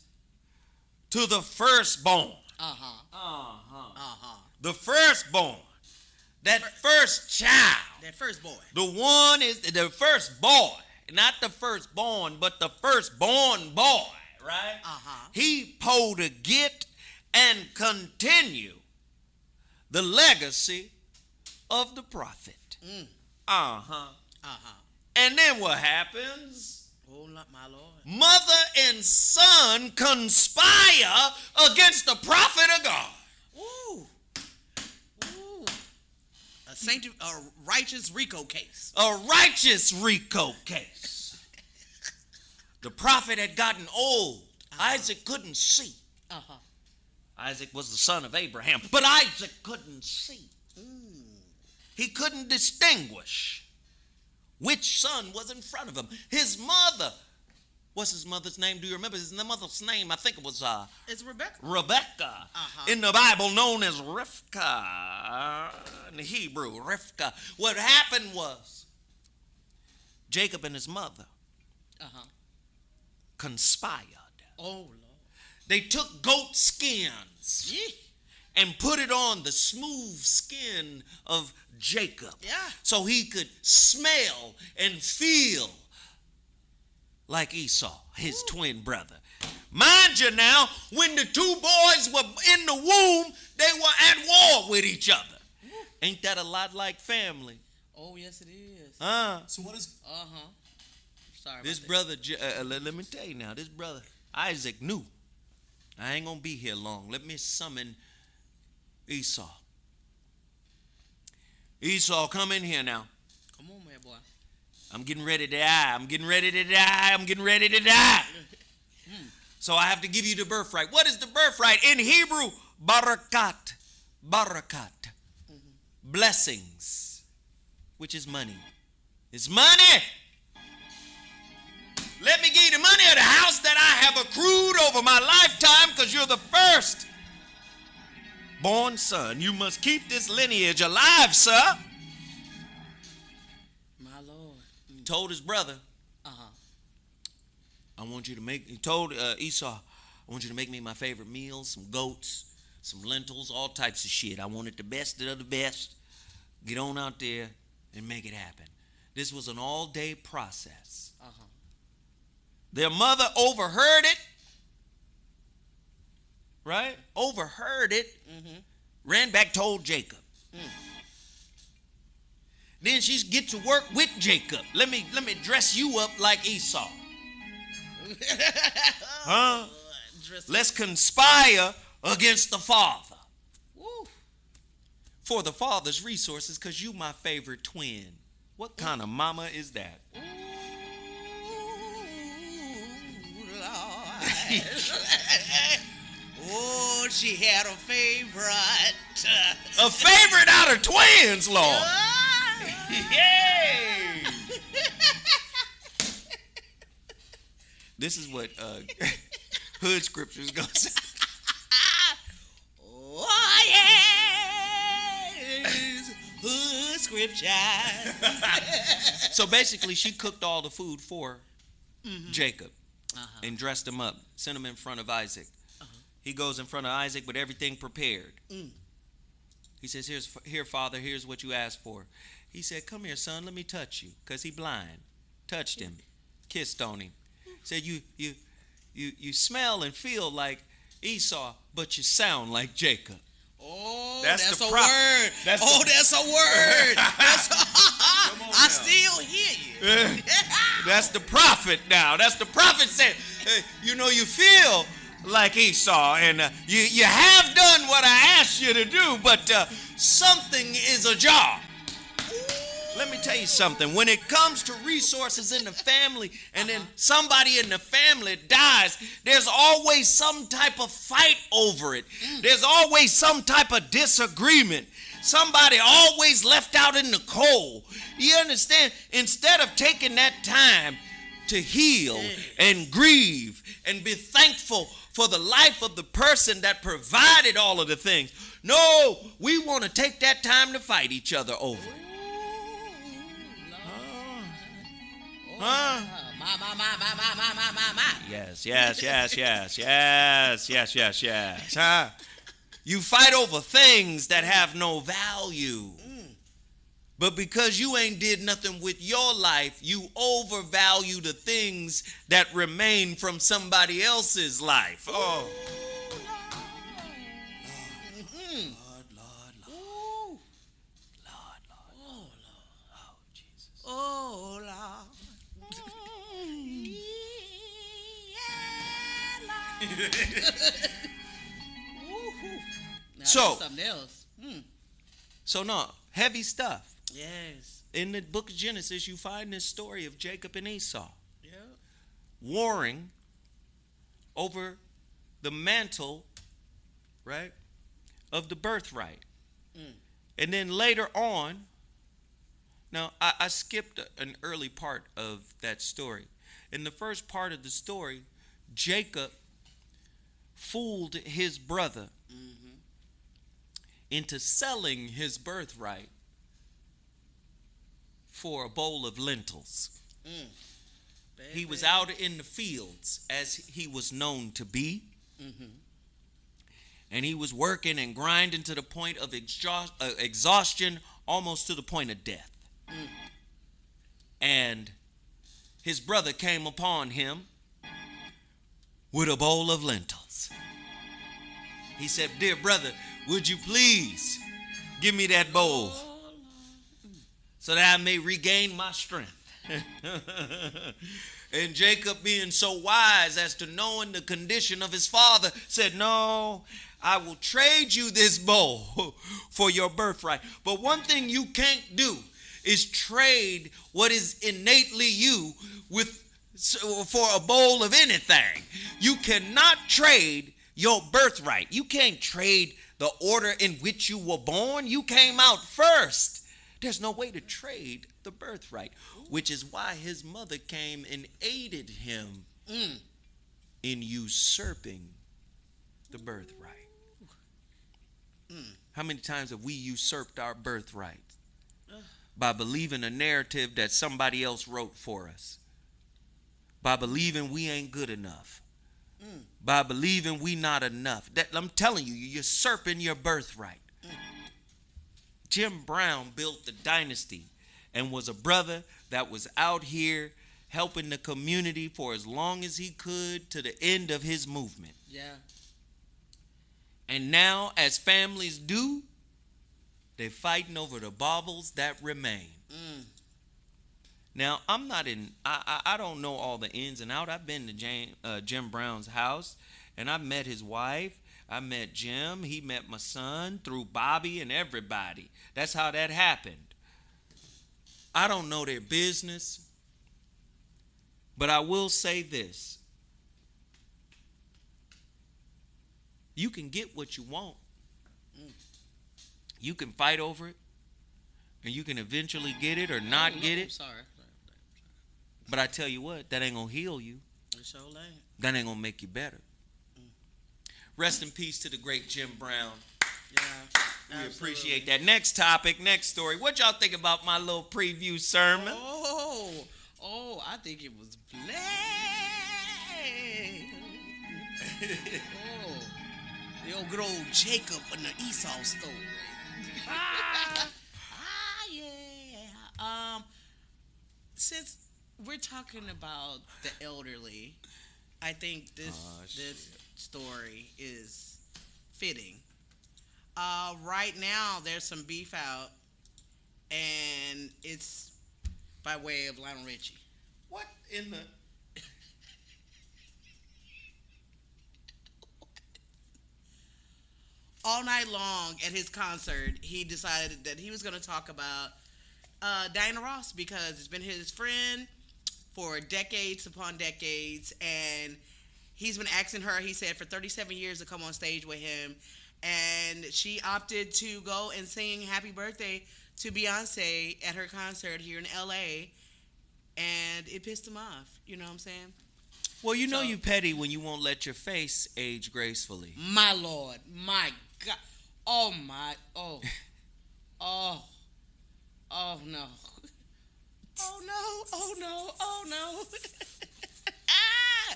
Speaker 1: to the firstborn. The firstborn. That first child.
Speaker 2: That first boy.
Speaker 1: The one is the first boy. Not the firstborn, but the firstborn boy, right? He supposed to get and continue the legacy of the prophet. And then what happens?
Speaker 2: Oh, my Lord.
Speaker 1: Mother and son conspire against the prophet of God.
Speaker 2: Ooh. A righteous RICO case.
Speaker 1: A righteous RICO case. The prophet had gotten old. Isaac couldn't see. Isaac was the son of Abraham, but Isaac couldn't see. He couldn't distinguish which son was in front of him. His mother. What's his mother's name? Do you remember his mother's name? I think it was
Speaker 2: it's Rebecca.
Speaker 1: Rebecca. In the Bible known as Rivka. In the Hebrew, Rivka. What happened was Jacob and his mother conspired.
Speaker 2: Oh, Lord.
Speaker 1: They took goat skins and put it on the smooth skin of Jacob. So he could smell and feel like Esau, his twin brother. Mind you now, when the two boys were in the womb, they were at war with each other. Ain't that a lot like family?
Speaker 2: Oh, yes, it is.
Speaker 3: So what is...
Speaker 2: Sorry
Speaker 1: This
Speaker 2: about
Speaker 1: brother, let me tell you now, this brother, Isaac knew. I ain't going to be here long. Let me summon Esau. Esau, come in here now.
Speaker 2: Come on, man, boy.
Speaker 1: I'm getting ready to die. I'm getting ready to die. I'm getting ready to die. So I have to give you the birthright. What is the birthright? In Hebrew, barakat. Barakat. Blessings, which is money. It's money. Let me give you the money of the house that I have accrued over my lifetime, because you're the first born son. You must keep this lineage alive, sir.
Speaker 2: My Lord.
Speaker 1: He told his brother, he told Esau, I want you to make me my favorite meals, some goats, some lentils, all types of shit. I want it the best of the best. Get on out there and make it happen. This was an all-day process. Their mother overheard it, right? Overheard it, ran back, told Jacob. Then she get to work with Jacob. Let me dress you up like Esau. Let's conspire against the father. For the father's resources, because you my favorite twin. What kind of mama is that?
Speaker 2: Oh, she had a favorite.
Speaker 1: A favorite out of twins, Lord. Yay! This is what hood scripture is going to say.
Speaker 2: Oh, yes. Hood scripture.
Speaker 1: So basically, she cooked all the food for Jacob and dressed him up, sent him in front of Isaac. He goes in front of Isaac with everything prepared. He says, here, Father, here's what you asked for. He said, come here, son, let me touch you, because he blind. Touched him, kissed on him. Said, you smell and feel like Esau, but you sound like Jacob.
Speaker 2: Oh,
Speaker 1: that's
Speaker 2: a
Speaker 1: the
Speaker 2: word. That's a word. I still hear you.
Speaker 1: That's the prophet now. That's the prophet saying, you feel like Esau, and you have done what I asked you to do, but something is ajar. Let me tell you something. When it comes to resources in the family and then somebody in the family dies, there's always some type of fight over it. There's always some type of disagreement. Somebody always left out in the cold. You understand? Instead of taking that time to heal and grieve and be thankful for the life of the person that provided all of the things. No, we want to take that time to fight each other over it. Huh? Yes. Huh? You fight over things that have no value. But because you ain't did nothing with your life, you overvalue the things that remain from somebody else's life. Oh. Lord. Oh, Jesus.
Speaker 2: Oh, Lord. Now
Speaker 1: So,
Speaker 2: something else.
Speaker 1: So no, heavy stuff.
Speaker 2: Yes.
Speaker 1: In the book of Genesis, you find this story of Jacob and Esau
Speaker 2: Yep.
Speaker 1: warring over the mantle, right, of the birthright. And then later on, now I skipped an early part of that story. In the first part of the story, Jacob fooled his brother into selling his birthright for a bowl of lentils. He was out in the fields, as he was known to be. And he was working and grinding to the point of exhaustion, almost to the point of death. And his brother came upon him with a bowl of lentils. He said, "Dear brother, would you please give me that bowl so that I may regain my strength?" And Jacob, being so wise as to knowing the condition of his father, said, "No, I will trade you this bowl for your birthright. But one thing you can't do is trade what is innately you for a bowl of anything. You cannot trade your birthright. You can't trade the order in which you were born. You came out first. There's no way to trade the birthright," which is why his mother came and aided him in usurping the birthright. How many times have we usurped our birthright by believing a narrative that somebody else wrote for us? By believing we ain't good enough. By believing we not enough. I'm telling you, you're usurping your birthright. Jim Brown built the dynasty and was a brother that was out here helping the community for as long as he could to the end of his movement.
Speaker 2: Yeah.
Speaker 1: And now, as families do, they're fighting over the baubles that remain. Now, I'm not in, I don't know all the ins and outs. I've been to Jim Brown's house, and I met his wife. I met Jim. He met my son through Bobby and everybody. That's how that happened. I don't know their business, but I will say this. You can get what you want. You can fight over it, and you can eventually get it or not get it.
Speaker 2: Sorry.
Speaker 1: But I tell you what, that ain't going to heal you.
Speaker 2: It sure ain't.
Speaker 1: That ain't going to make you better. Rest in peace to the great Jim Brown.
Speaker 2: Yeah.
Speaker 1: We
Speaker 2: absolutely.
Speaker 1: appreciate that. Next topic, next story. What y'all think about my little preview sermon?
Speaker 2: Oh, I think it was black. The old good old Jacob and the Esau story. Yeah. Since we're talking about the elderly, I think this story is fitting. Right now, there's some beef out, and it's by way of Lionel Richie.
Speaker 1: What in the...
Speaker 2: All night long at his concert, he decided that he was going to talk about Diana Ross, because it's been his friend for decades upon decades, and he's been asking her, he said, for 37 years to come on stage with him, and she opted to go and sing Happy Birthday to Beyonce at her concert here in LA, and it pissed him off. You know what I'm saying?
Speaker 1: Well, you know
Speaker 2: So,
Speaker 1: you petty when you won't let your face age gracefully.
Speaker 2: my Lord, my God. Oh, my. Oh, oh, oh, no. Oh, no. Oh, no. Oh, no. Ah!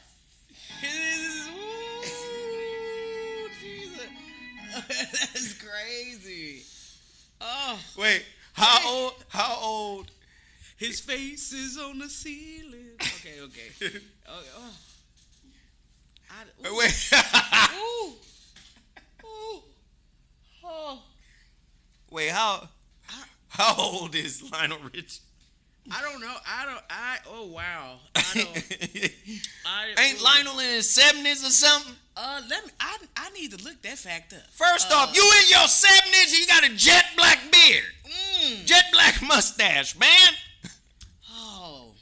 Speaker 2: Ooh, Jesus. That's crazy. Oh,
Speaker 1: Wait,
Speaker 2: Hey.
Speaker 1: How old?
Speaker 2: his face is on the ceiling. Okay, okay. Oh, oh. Ooh,
Speaker 1: Wait,
Speaker 2: ooh, ooh, oh.
Speaker 1: wait.
Speaker 2: I,
Speaker 1: How old is Lionel Richie?
Speaker 2: I don't know. Oh, wow. I don't.
Speaker 1: Ain't Lionel in his 70s or something?
Speaker 2: Let me. I need to look that fact up.
Speaker 1: First off, you in your 70s, you got a jet black beard, jet black mustache, man.
Speaker 2: Oh.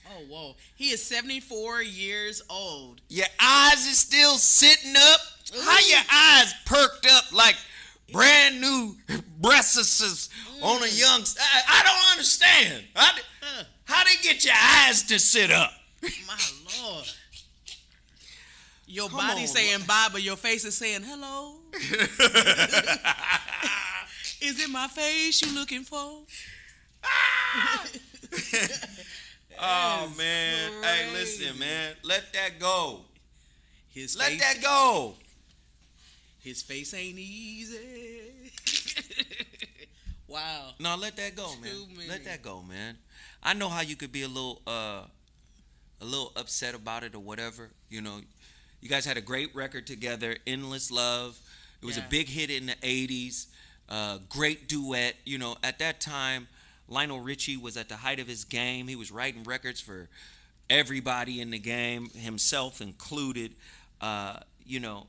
Speaker 2: Oh, whoa. He is 74 years old.
Speaker 1: Your eyes is still sitting up. How your eyes perked up like brand new breasts on a young? I don't understand. How they get your eyes to sit up?
Speaker 2: My Lord. Your
Speaker 1: Come
Speaker 2: body
Speaker 1: on,
Speaker 2: saying bye, but your face is saying hello. Is it my face you looking for?
Speaker 1: Oh man, hey, listen, man, let that go. Let
Speaker 2: Face,
Speaker 1: that go.
Speaker 2: his face ain't easy. Wow.
Speaker 1: No, let that go, man.
Speaker 2: Too many.
Speaker 1: Let that go, man. I know how you could be a little upset about it or whatever. You know, you guys had a great record together, Endless Love. It was a
Speaker 2: Yeah.
Speaker 1: big hit in the 80s. Great duet. You know, at that time, Lionel Richie was at the height of his game. He was writing records for everybody in the game, himself included. You know,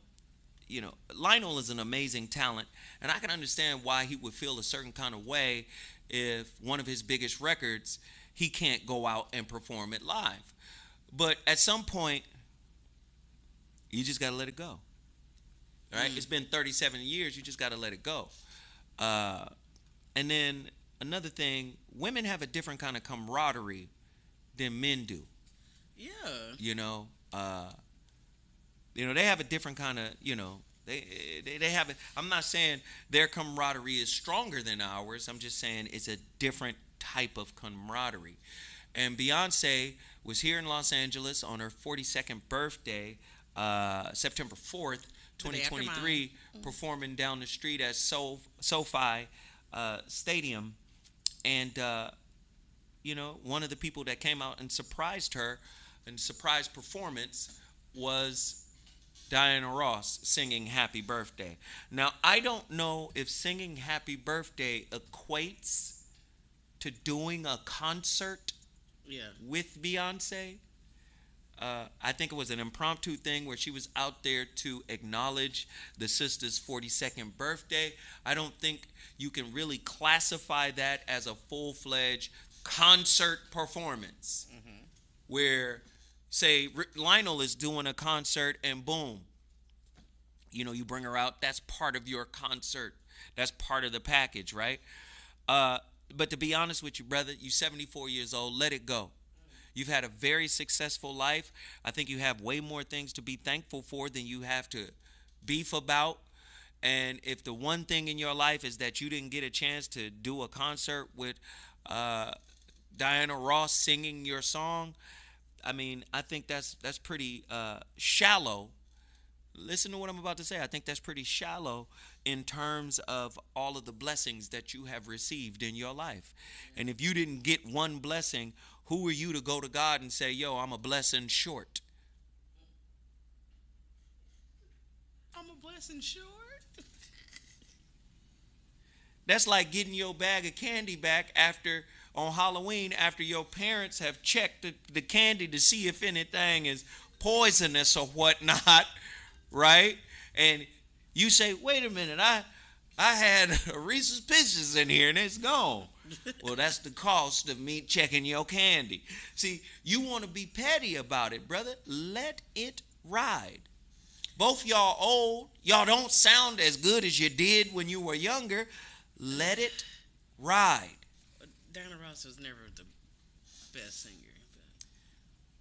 Speaker 1: Lionel is an amazing talent, and I can understand why he would feel a certain kind of way if one of his biggest records he can't go out and perform it live. But at some point, you just got to let it go. All right? It's been 37 years. You just got to let it go. And then another thing, women have a different kind of camaraderie than men do.
Speaker 2: Yeah.
Speaker 1: You know, they have a different kind of, they have it. I'm not saying their camaraderie is stronger than ours. I'm just saying it's a different type of camaraderie. And Beyonce was here in Los Angeles on her 42nd birthday, September 4th, 2023, performing down the street at SoFi Stadium. And, one of the people that came out and surprised her and surprise performance was Diana Ross singing Happy Birthday. Now, I don't know if singing Happy Birthday equates to doing a concert with Beyonce. I think it was an impromptu thing where she was out there to acknowledge the sister's 42nd birthday. I don't think you can really classify that as a full-fledged concert performance where, say, Lionel is doing a concert and boom, you bring her out. That's part of your concert. That's part of the package, right? But to be honest with you, brother, you're 74 years old. Let it go. You've had a very successful life. I think you have way more things to be thankful for than you have to beef about. And if the one thing in your life is that you didn't get a chance to do a concert with Diana Ross singing your song, I mean, I think that's pretty shallow. Listen to what I'm about to say. I think that's pretty shallow in terms of all of the blessings that you have received in your life. And if you didn't get one blessing, who are you to go to God and say, yo, I'm a blessing short?
Speaker 2: I'm a blessing short.
Speaker 1: That's like getting your bag of candy back on Halloween after your parents have checked the candy to see if anything is poisonous or whatnot, right? And you say, wait a minute, I had a Reese's Pieces in here and it's gone. Well, that's the cost of me checking your candy. See, you want to be petty about it, brother. Let it ride. Both y'all old. Y'all don't sound as good as you did when you were younger. Let it ride.
Speaker 2: Diana Ross was never the best singer.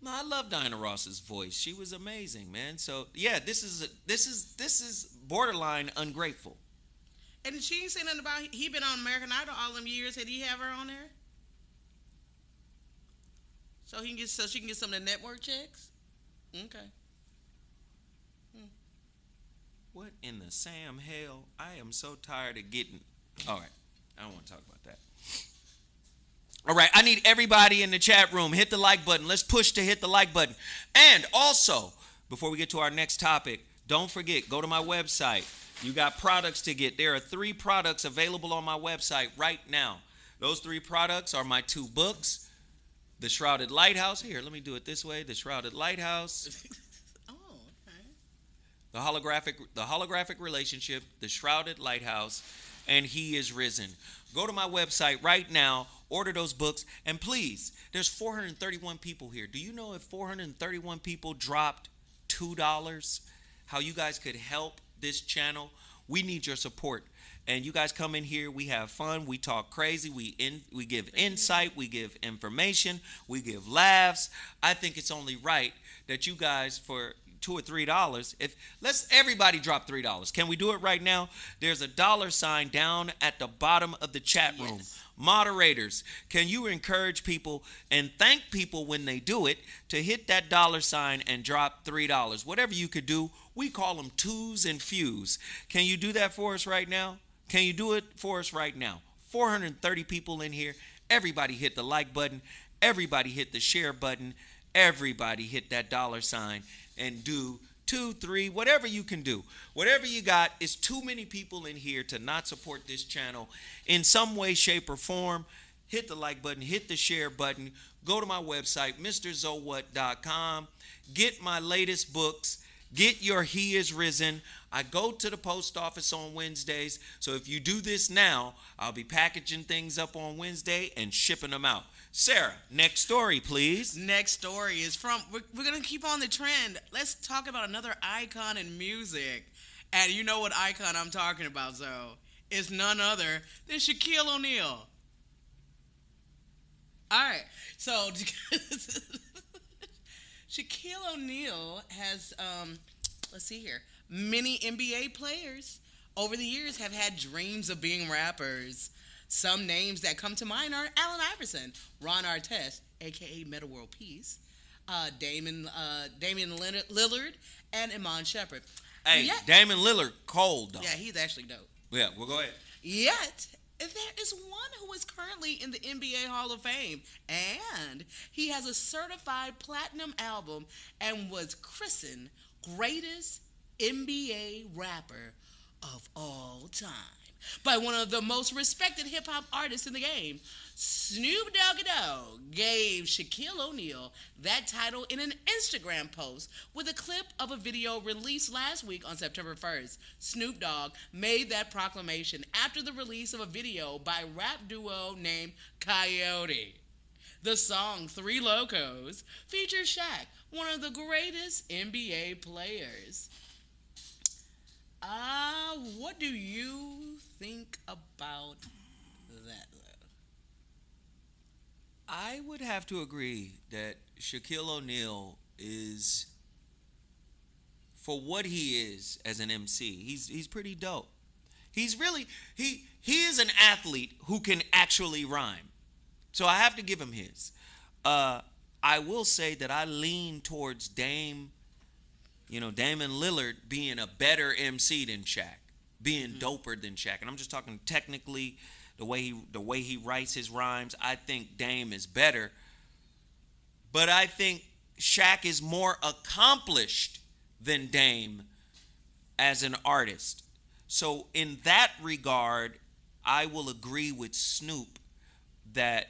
Speaker 1: No, I love Diana Ross's voice. She was amazing, man. So yeah, this is borderline ungrateful.
Speaker 2: And she ain't say nothing about he been on American Idol all them years. Did he have her on there? So she can get some of the network checks? Okay.
Speaker 1: What in the Sam hell? I am so tired of getting. All right, I don't want to talk about that. All right, I need everybody in the chat room. Hit the like button. Let's push to hit the like button. And also, before we get to our next topic, don't forget, go to my website. You got products to get. There are 3 products available on my website right now. Those 3 products are my 2 books, The Shrouded Lighthouse. Here, let me do it this way. The Shrouded Lighthouse.
Speaker 2: Oh, okay.
Speaker 1: The holographic relationship, The Shrouded Lighthouse, and He is Risen. Go to my website right now, order those books, and please, there's 431 people here. Do you know if 431 people dropped $2, how you guys could help this channel? We need your support. And you guys come in here, we have fun, we talk crazy, we give insight, we give information, we give laughs. I think it's only right that you guys, for $2 or $3, let's everybody drop $3. Can we do it right now? There's a $sign down at the bottom of the chat room. Yes. Moderators, can you encourage people and thank people when they do it to hit that $sign and drop $3? Whatever you could do, we call them twos and fews. Can you do that for us right now? Can you do it for us right now? 430 people in here. Everybody hit the like button. Everybody hit the share button. Everybody hit that $sign and do 2, 3, whatever you can do. Whatever you got. Is too many people in here to not support this channel in some way, shape, or form. Hit the like button. Hit the share button. Go to my website, mrzowhat.com. Get my latest books. Get your He is Risen. I go to the post office on Wednesdays. So if you do this now, I'll be packaging things up on Wednesday and shipping them out. Sarah, next story, please.
Speaker 2: Next story is from, we're going to keep on the trend. Let's talk about another icon in music. And you know what icon I'm talking about, Zoe. It's none other than Shaquille O'Neal. All right. So, Shaquille O'Neal has, let's see here, many NBA players over the years have had dreams of being rappers. Some names that come to mind are Allen Iverson, Ron Artest, a.k.a. Metta World Peace, Damian Lillard, and Iman Shumpert.
Speaker 1: Hey, Damian Lillard, cold, though.
Speaker 2: Yeah, he's actually dope.
Speaker 1: Yeah, well, go ahead.
Speaker 2: Yet, there is one who is currently in the NBA Hall of Fame, and he has a certified platinum album and was christened greatest NBA rapper of all time by one of the most respected hip-hop artists in the game. Snoop Dogg gave Shaquille O'Neal that title in an Instagram post with a clip of a video released last week on September 1st. Snoop Dogg made that proclamation after the release of a video by rap duo named Coyote. The song Three Locos features Shaq, one of the greatest NBA players. What do you think about that, though?
Speaker 1: I would have to agree that Shaquille O'Neal is, for what he is as an MC, he's pretty dope. He's really, he is an athlete who can actually rhyme. So I have to give him his. I will say that I lean towards Damian Lillard being a better MC than Shaq, being doper than Shaq. And I'm just talking technically, the way he writes his rhymes. I think Dame is better. But I think Shaq is more accomplished than Dame as an artist. So in that regard, I will agree with Snoop that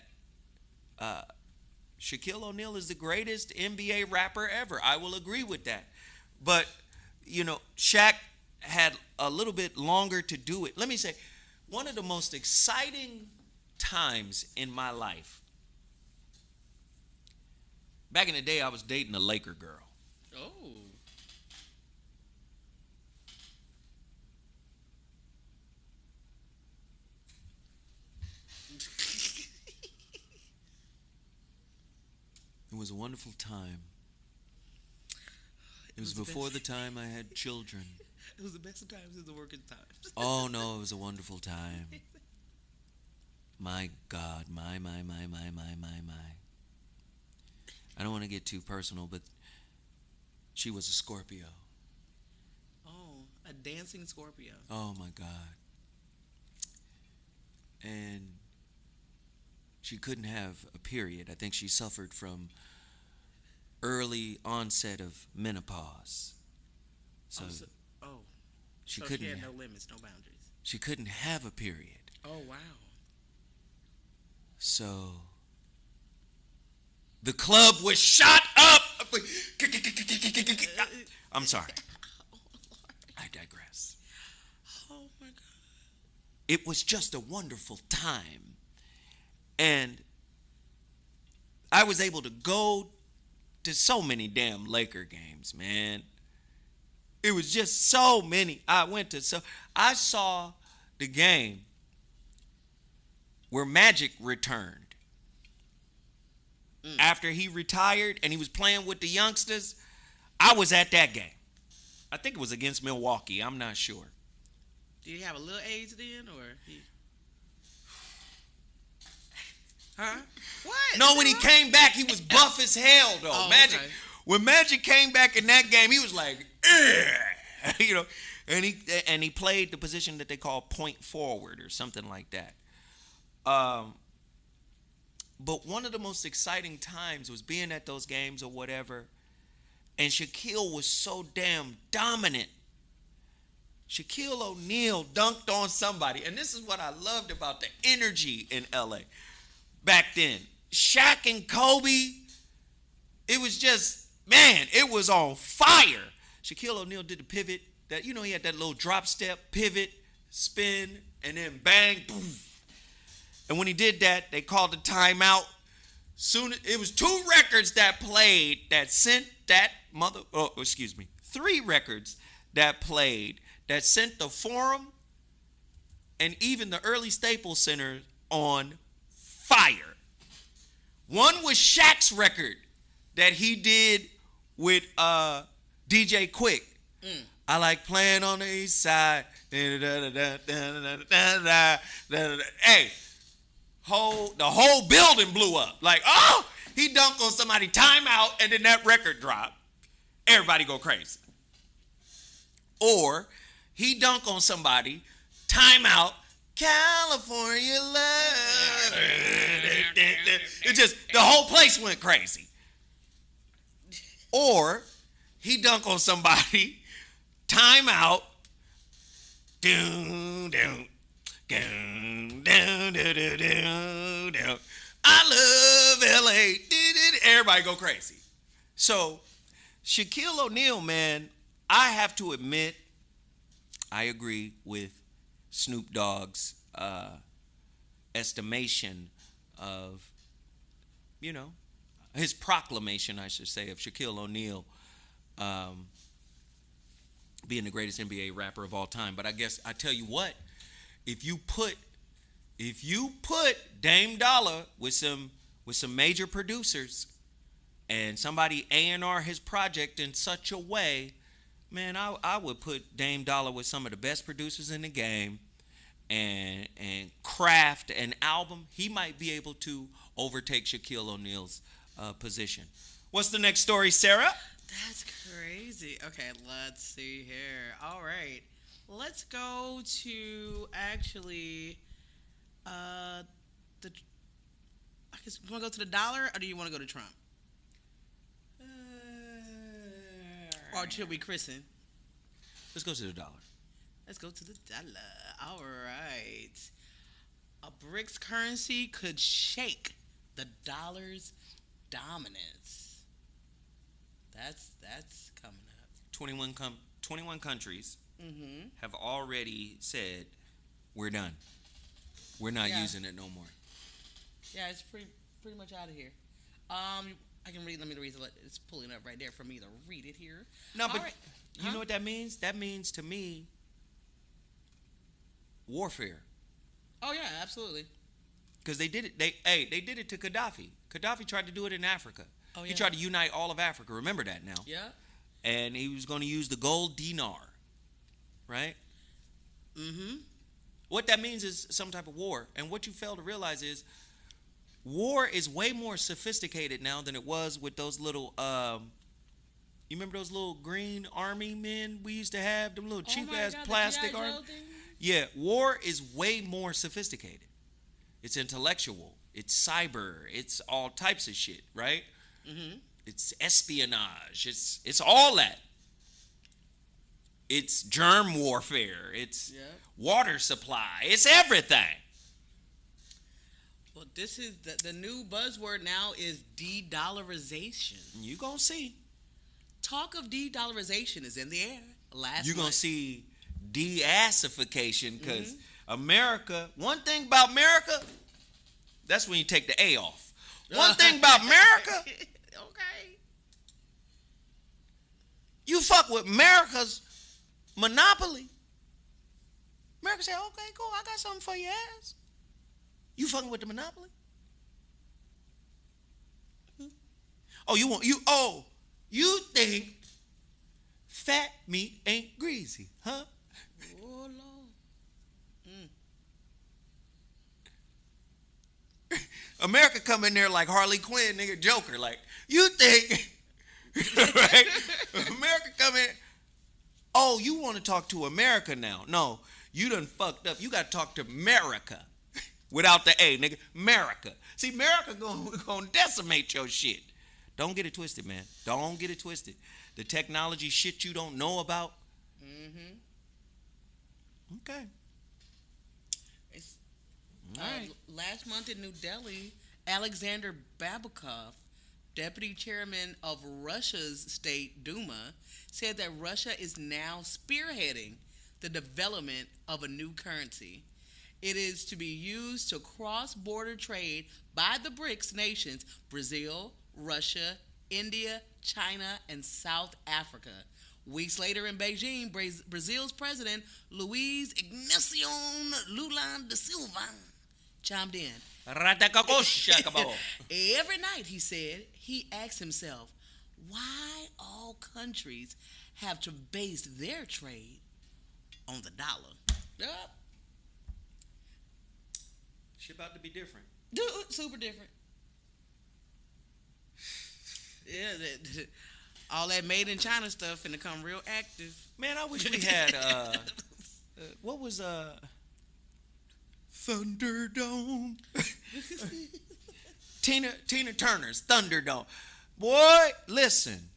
Speaker 1: Shaquille O'Neal is the greatest NBA rapper ever. I will agree with that. But, Shaq had a little bit longer to do it. Let me say, one of the most exciting times in my life. Back in the day, I was dating a Laker girl.
Speaker 2: Oh.
Speaker 1: It was a wonderful time. It was before the time I had children.
Speaker 2: It was the best of times. It was the worst times.
Speaker 1: Oh no, it was a wonderful time. My God, my. I don't want to get too personal, but she was a Scorpio.
Speaker 2: Oh, a dancing Scorpio.
Speaker 1: Oh my God. And she couldn't have a period. I think she suffered from early onset of menopause. So,
Speaker 2: she
Speaker 1: couldn't.
Speaker 2: She had no limits, no boundaries.
Speaker 1: She couldn't have a period.
Speaker 2: Oh wow.
Speaker 1: So the club was shot up. I'm sorry. I digress.
Speaker 2: Oh my God.
Speaker 1: It was just a wonderful time. And I was able to go to so many damn Laker games, man. It was just so many. I saw the game where Magic returned. After he retired and he was playing with the youngsters. I was at that game. I think it was against Milwaukee. I'm not sure.
Speaker 2: Did he have a little age then, or he? Huh? What?
Speaker 1: No, when he came back, he was buff as hell, though.
Speaker 2: Oh,
Speaker 1: Magic.
Speaker 2: okay.
Speaker 1: When Magic came back in that game, he was like, you know, and he played the position that they call point forward or something like that. But one of the most exciting times was being at those games or whatever, and Shaquille was so damn dominant. Shaquille O'Neal dunked on somebody, and this is what I loved about the energy in LA back then. Shaq and Kobe, it was just, man, it was on fire. Shaquille O'Neal did the pivot, that, you know, he had that little drop step, pivot, spin, and then bang, boom. And when he did that, they called the timeout. Soon, it was 2 records that played that sent that three records that played that sent the Forum and even the early Staples Center on fire. One was Shaq's record that he did with DJ Quick. I like playing on the east side. Hey, the whole building blew up. Like, oh, he dunked on somebody, timeout, and then that record dropped. Everybody go crazy. Or he dunked on somebody, timeout, California love. It just, the whole place went crazy. Or he dunked on somebody, timeout, doom, doom. I love LA. Everybody go crazy. So, Shaquille O'Neal, man, I have to admit, I agree with Snoop Dogg's estimation of, you know, his proclamation, I should say, of Shaquille O'Neal being the greatest NBA rapper of all time. But I guess I tell you what, if you put Dame Dollar with some major producers and somebody A&R his project in such a way, man, I would put Dame Dollar with some of the best producers in the game and craft an album. He might be able to overtake Shaquille O'Neal's position. What's the next story, Sarah?
Speaker 2: That's crazy. Okay, let's see here. All right. Let's go to actually I guess you want to go to the dollar, or do you want to go to Trump? Or should we christen?
Speaker 1: Let's go to the dollar.
Speaker 2: Let's go to the dollar. All right. A BRICS currency could shake the dollar's dominance. That's coming up.
Speaker 1: 21 countries
Speaker 2: Mm-hmm.
Speaker 1: have already said, we're done. We're not
Speaker 2: Yeah.
Speaker 1: using it no more.
Speaker 2: Yeah, it's pretty much out of here. I can read. Let me read. It's pulling up right there for me to read it here.
Speaker 1: No, but
Speaker 2: All right.
Speaker 1: you know what that means? That means to me warfare.
Speaker 2: Oh yeah, absolutely.
Speaker 1: Because they did it. They did it to Gaddafi. Gaddafi tried to do it in Africa.
Speaker 2: Oh yeah.
Speaker 1: He tried to unite all of Africa. Remember that now.
Speaker 2: Yeah.
Speaker 1: And he was going to use the gold dinar, right?
Speaker 2: Mm-hmm.
Speaker 1: What that means is some type of war. And what you fail to realize is war is way more sophisticated now than it was with those little you remember those little green army men we used to have, them little cheap ass plastic army? Yeah, war is way more sophisticated. It's intellectual, it's cyber, it's all types of shit, right?
Speaker 2: Mm-hmm.
Speaker 1: It's espionage, it's all that. It's germ warfare, it's water supply, it's everything.
Speaker 2: Well, this is the new buzzword now is de-dollarization.
Speaker 1: You gonna see.
Speaker 2: Talk of de-dollarization is in the air.
Speaker 1: You're gonna see de-assification because America. One thing about America, that's when you take the A off. One thing about America,
Speaker 2: okay.
Speaker 1: you fuck with America's monopoly. America say, okay, cool, I got something for your ass. You fucking with the monopoly? Oh, you think fat meat ain't greasy, huh?
Speaker 2: Oh, Lord.
Speaker 1: America come in there like Harley Quinn, nigga, Joker. Like, you think, right? America come in. Oh, you want to talk to America now? No, you done fucked up. You got to talk to America without the A, nigga. America. See, America gonna decimate your shit. Don't get it twisted, man. Don't get it twisted. The technology shit you don't know about.
Speaker 2: Mm-hmm.
Speaker 1: Okay.
Speaker 2: All right. Last month in New Delhi, Alexander Babakov, deputy chairman of Russia's State Duma, said that Russia is now spearheading the development of a new currency. It is to be used to cross-border trade by the BRICS nations, Brazil, Russia, India, China, and South Africa. Weeks later in Beijing, Brazil's president, Luiz Ignacio Lula da Silva, chimed in. Every night, he said, he asked himself, why all countries have to base their trade on the dollar? Yep.
Speaker 1: Shit about to be different.
Speaker 2: Dude, super different. Yeah, all that made in China stuff finna come real active.
Speaker 1: Man, I wish we had what was Thunderdome? Tina Turner's Thunderdome. Boy, listen.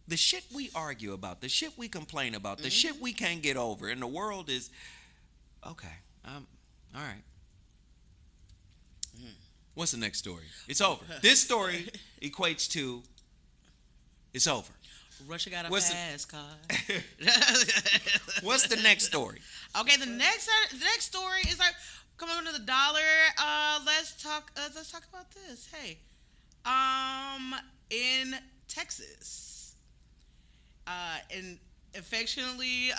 Speaker 1: The shit we argue about, the shit we complain about, the shit we can't get over, and the world is okay. All right. What's the next story? It's over. This story equates to it's over.
Speaker 2: Russia got a fast car.
Speaker 1: What's the next story?
Speaker 2: Okay, the next story is like coming under the dollar. Let's talk about this. Hey, in Texas, and affectionately,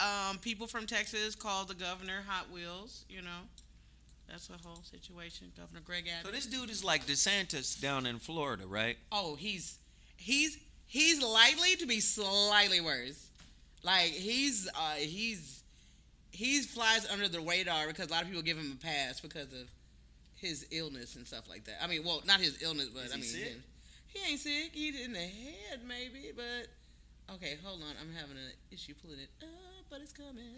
Speaker 2: people from Texas call the governor Hot Wheels. You know. That's the whole situation, Governor Greg Abbott.
Speaker 1: So this dude is like DeSantis down in Florida, right?
Speaker 2: Oh, he's likely to be slightly worse. Like he's flies under the radar because a lot of people give him a pass because of his illness and stuff like that. I mean, well, not his illness, but
Speaker 1: sick?
Speaker 2: He ain't sick. He's in the head maybe, but okay, hold on. I'm having an issue pulling it up, but it's coming.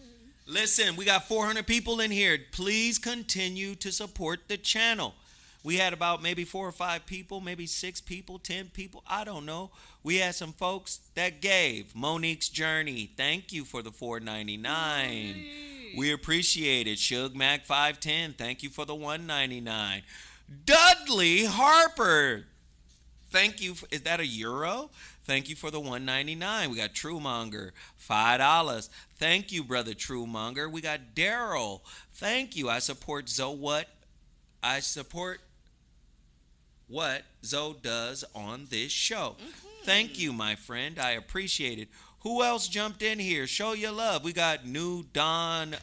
Speaker 1: Listen, we got 400 people in here. Please continue to support the channel. We had about maybe 4 or 5 people, maybe 6 people, 10 people. I don't know. We had some folks that gave. Monique's Journey, thank you for the $4.99. We appreciate it. Suge Mac 510, thank you for the $1.99. Dudley Harper, thank you. Is that a euro? Thank you for the $1.99. We got Truemonger, $5. Thank you, brother Truemonger. We got Daryl. Thank you. I support Zoe what? I support what Zoe does on this show. Thank you, my friend. I appreciate it. Who else jumped in here? Show your love. We got New Dawn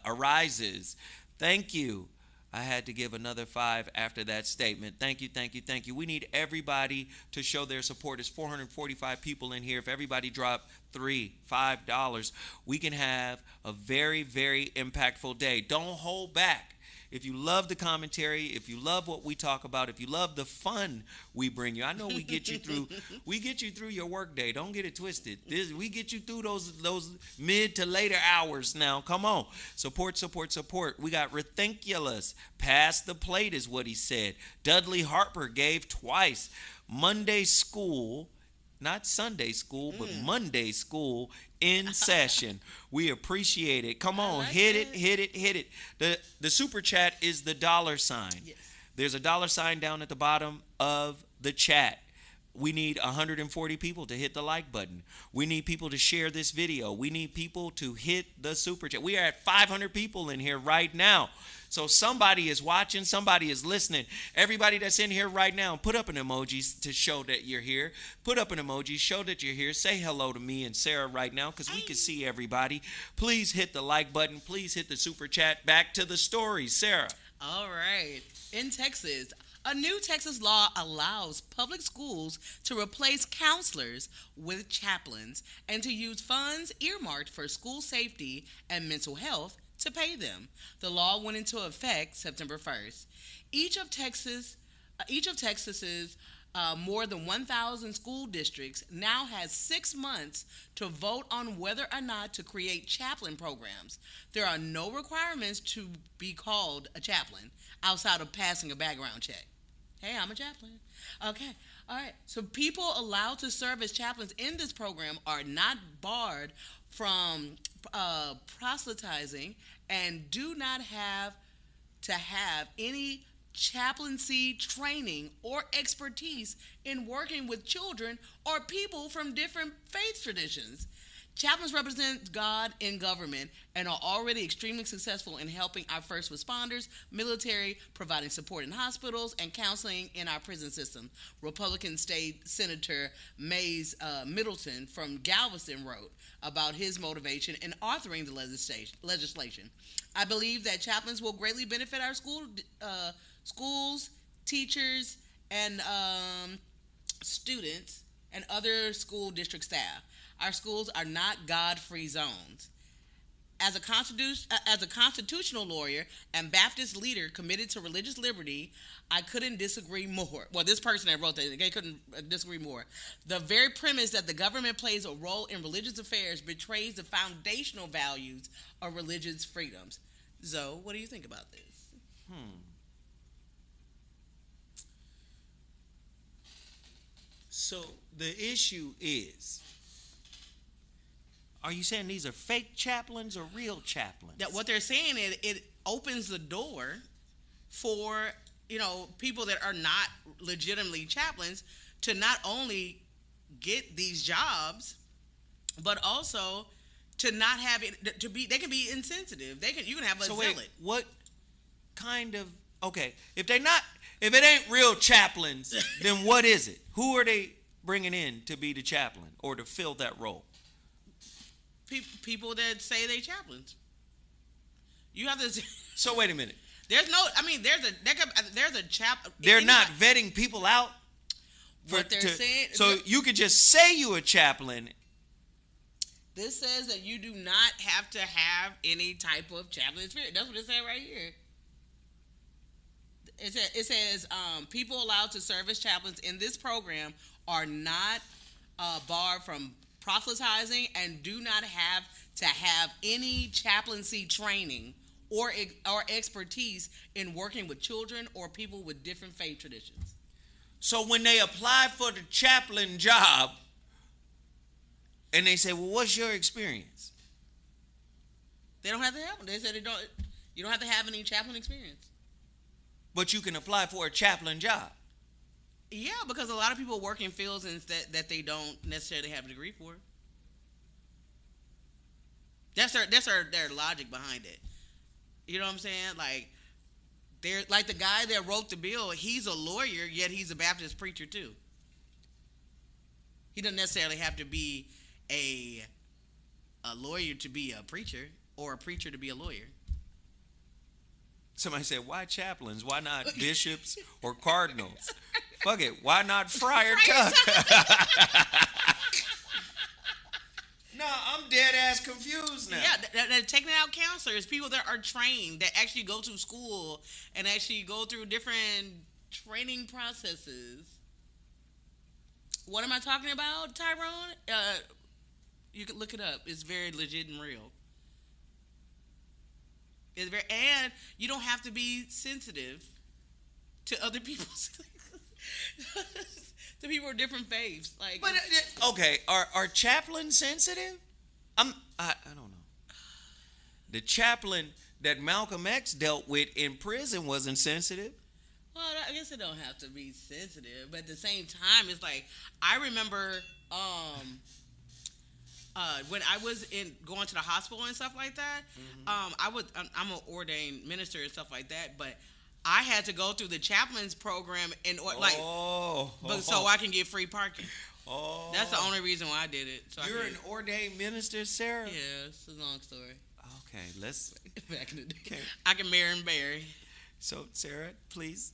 Speaker 1: Arises. Thank you. I had to give another 5 after that statement. Thank you, thank you, thank you. We need everybody to show their support. There's 445 people in here. If everybody drop $3, $5, we can have a very, very impactful day. Don't hold back. If you love the commentary, if you love what we talk about, if you love the fun we bring you, I know we get you through. We get you through your workday. Don't get it twisted. We get you through those mid to later hours. Now, come on, support, support, support. We got Rethinkulous. Pass the plate is what he said. Dudley Harper gave twice. Monday school. Not Sunday school, but Monday school in session. We appreciate it. Come on, hit it. The super chat is the $sign.
Speaker 2: Yes.
Speaker 1: There's a $sign down at the bottom of the chat. We need 140 people to hit the like button. We need people to share this video. We need people to hit the super chat. We are at 500 people in here right now. So somebody is watching, somebody is listening. Everybody that's in here right now, put up an emoji to show that you're here. Put up an emoji, show that you're here. Say hello to me and Sarah right now because we can see everybody. Please hit the like button. Please hit the super chat. Back to the story. Sarah.
Speaker 2: All right. In Texas, a new Texas law allows public schools to replace counselors with chaplains and to use funds earmarked for school safety and mental health to pay them. The law went into effect September 1st. Each of Texas's more than 1,000 school districts now has 6 months to vote on whether or not to create chaplain programs. There are no requirements to be called a chaplain outside of passing a background check. Hey, I'm a chaplain. Okay. All right. So people allowed to serve as chaplains in this program are not barred from proselytizing and do not have to have any chaplaincy training or expertise in working with children or people from different faith traditions. Chaplains represent God in government and are already extremely successful in helping our first responders, military, providing support in hospitals, and counseling in our prison system. Republican State Senator Mays Middleton from Galveston wrote about his motivation in authoring the legislation. I believe that chaplains will greatly benefit our schools, teachers, and students and other school district staff. Our schools are not God-free zones. As a constitutional lawyer and Baptist leader committed to religious liberty, I couldn't disagree more. Well, this person that wrote that, they couldn't disagree more. The very premise that the government plays a role in religious affairs betrays the foundational values of religious freedoms. Zoe, what do you think about this?
Speaker 1: So the issue is, are you saying these are fake chaplains or real chaplains?
Speaker 2: That what they're saying is it opens the door for, people that are not legitimately chaplains to not only get these jobs, but also to not have it to be. They can be insensitive. You can have a zealot.
Speaker 1: Wait, what kind of if it ain't real chaplains, then what is it? Who are they bringing in to be the chaplain or to fill that role?
Speaker 2: People that say they chaplains. You have to.
Speaker 1: So wait a minute.
Speaker 2: There's a chap.
Speaker 1: They're not vetting people out.
Speaker 2: What they're saying.
Speaker 1: So you could just say you a chaplain.
Speaker 2: This says that you do not have to have any type of chaplain experience. That's what it says right here. It says people allowed to serve as chaplains in this program are not barred from proselytizing and do not have to have any chaplaincy training or expertise in working with children or people with different faith traditions.
Speaker 1: So when they apply for the chaplain job and they say, well, what's your experience?
Speaker 2: They don't have to have them. They said you don't have to have any chaplain experience.
Speaker 1: But you can apply for a chaplain job.
Speaker 2: Yeah, because a lot of people work in fields and that they don't necessarily have a degree for. That's their logic behind it. You know what I'm saying? Like they're like the guy that wrote the bill. He's a lawyer, yet he's a Baptist preacher too. He doesn't necessarily have to be a a lawyer to be a preacher or a preacher to be a lawyer.
Speaker 1: Somebody said, why chaplains? Why not bishops or cardinals? Fuck it. Why not Friar Tuck? No, I'm dead ass confused now.
Speaker 2: Yeah, they're taking out counselors, people that are trained, that actually go to school and actually go through different training processes. What am I talking about, Tyrone? You can look it up. It's very legit and real. It's very, and you don't have to be sensitive to other people's to people with different faiths. Like,
Speaker 1: but okay, are chaplains sensitive? I don't know. The chaplain that Malcolm X dealt with in prison wasn't sensitive.
Speaker 2: Well, I guess it don't have to be sensitive, but at the same time, it's like I remember when I was going to the hospital and stuff like that. I'm an ordained minister and stuff like that, but I had to go through the chaplain's program so I can get free parking.
Speaker 1: Oh,
Speaker 2: that's the only reason why I did it. So
Speaker 1: you're an ordained minister, Sarah?
Speaker 2: Yeah, it's a long story.
Speaker 1: Okay, let's.
Speaker 2: Back in the day, okay. I can marry and bury.
Speaker 1: So, Sarah, please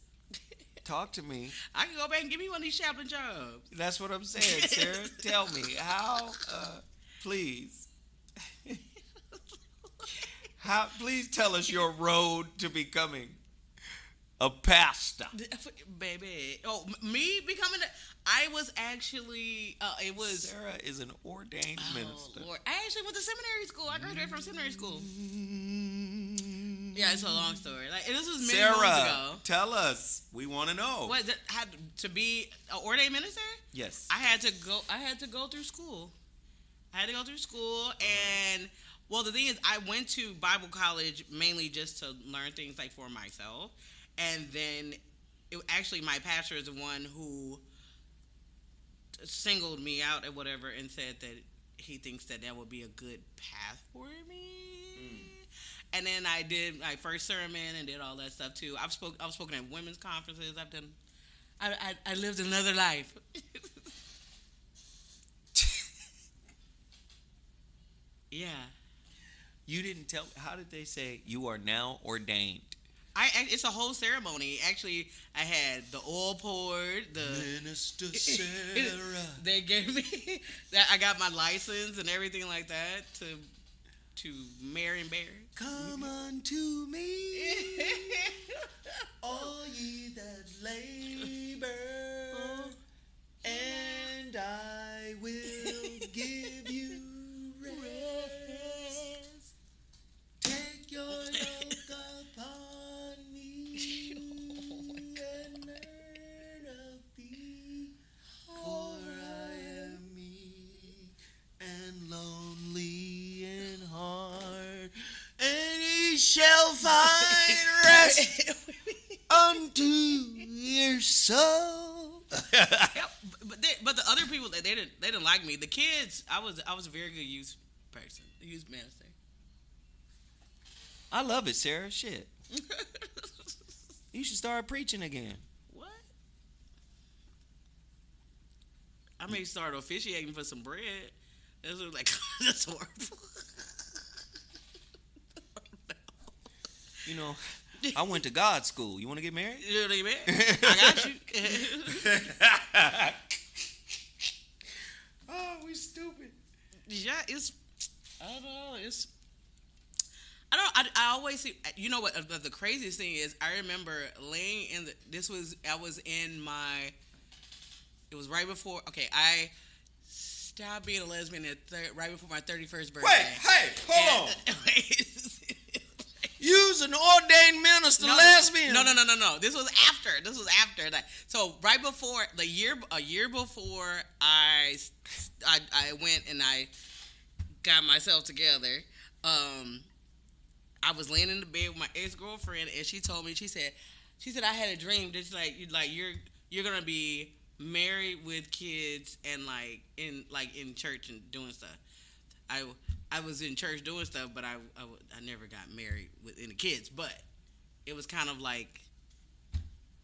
Speaker 1: talk to me.
Speaker 2: I can go back and give me one of these chaplain jobs.
Speaker 1: That's what I'm saying, Sarah. Tell me how. Please. Please tell us your road to becoming a pastor.
Speaker 2: Baby. Oh, me becoming I was actually, it was.
Speaker 1: Sarah is an ordained minister.
Speaker 2: Lord. I actually went to seminary school. I graduated from seminary school. Yeah, it's a long story. Like, this was many months ago.
Speaker 1: Tell us. We want to know.
Speaker 2: What, had to be an ordained minister?
Speaker 1: Yes.
Speaker 2: I had to go through school. And well, the thing is, I went to Bible college mainly just to learn things like for myself, and then actually my pastor is the one who singled me out or whatever and said that he thinks that would be a good path for me. And then I did my first sermon and did all that stuff too. I've spoken at women's conferences. I lived another life. Yeah.
Speaker 1: You didn't tell. How did they say you are now ordained?
Speaker 2: It's a whole ceremony. Actually, I had the oil poured.
Speaker 1: Minister Sarah.
Speaker 2: They gave me that. I got my license and everything like that to marry and bear.
Speaker 1: Come unto me, all ye that labor, and I will give you rest. Take your yoke upon me and learn of me, for I am meek and lonely in heart, and ye shall find rest unto your soul.
Speaker 2: But the other people, they didn't like me. The kids, I was a very good youth person, youth minister.
Speaker 1: I love it, Sarah. Shit. You should start preaching again.
Speaker 2: What? I may start officiating for some bread. That's like that's horrible.
Speaker 1: You know, I went to God school. You want to get married?
Speaker 2: You want to get married? I got you.
Speaker 1: Oh, we stupid.
Speaker 2: Yeah, I don't know. I always see. You know what? The craziest thing is, I remember laying in I was in my. It was right before. Okay, I stopped being a lesbian right before my 31st birthday.
Speaker 1: Hold on. You's an ordained minister, lesbian.
Speaker 2: No. This was after that. So right before a year before I went and I got myself together. I was laying in the bed with my ex-girlfriend, and she told me, she said I had a dream that you're gonna be married with kids and in church and doing stuff. I I was in church doing stuff, but I never got married with any kids. But it was kind of like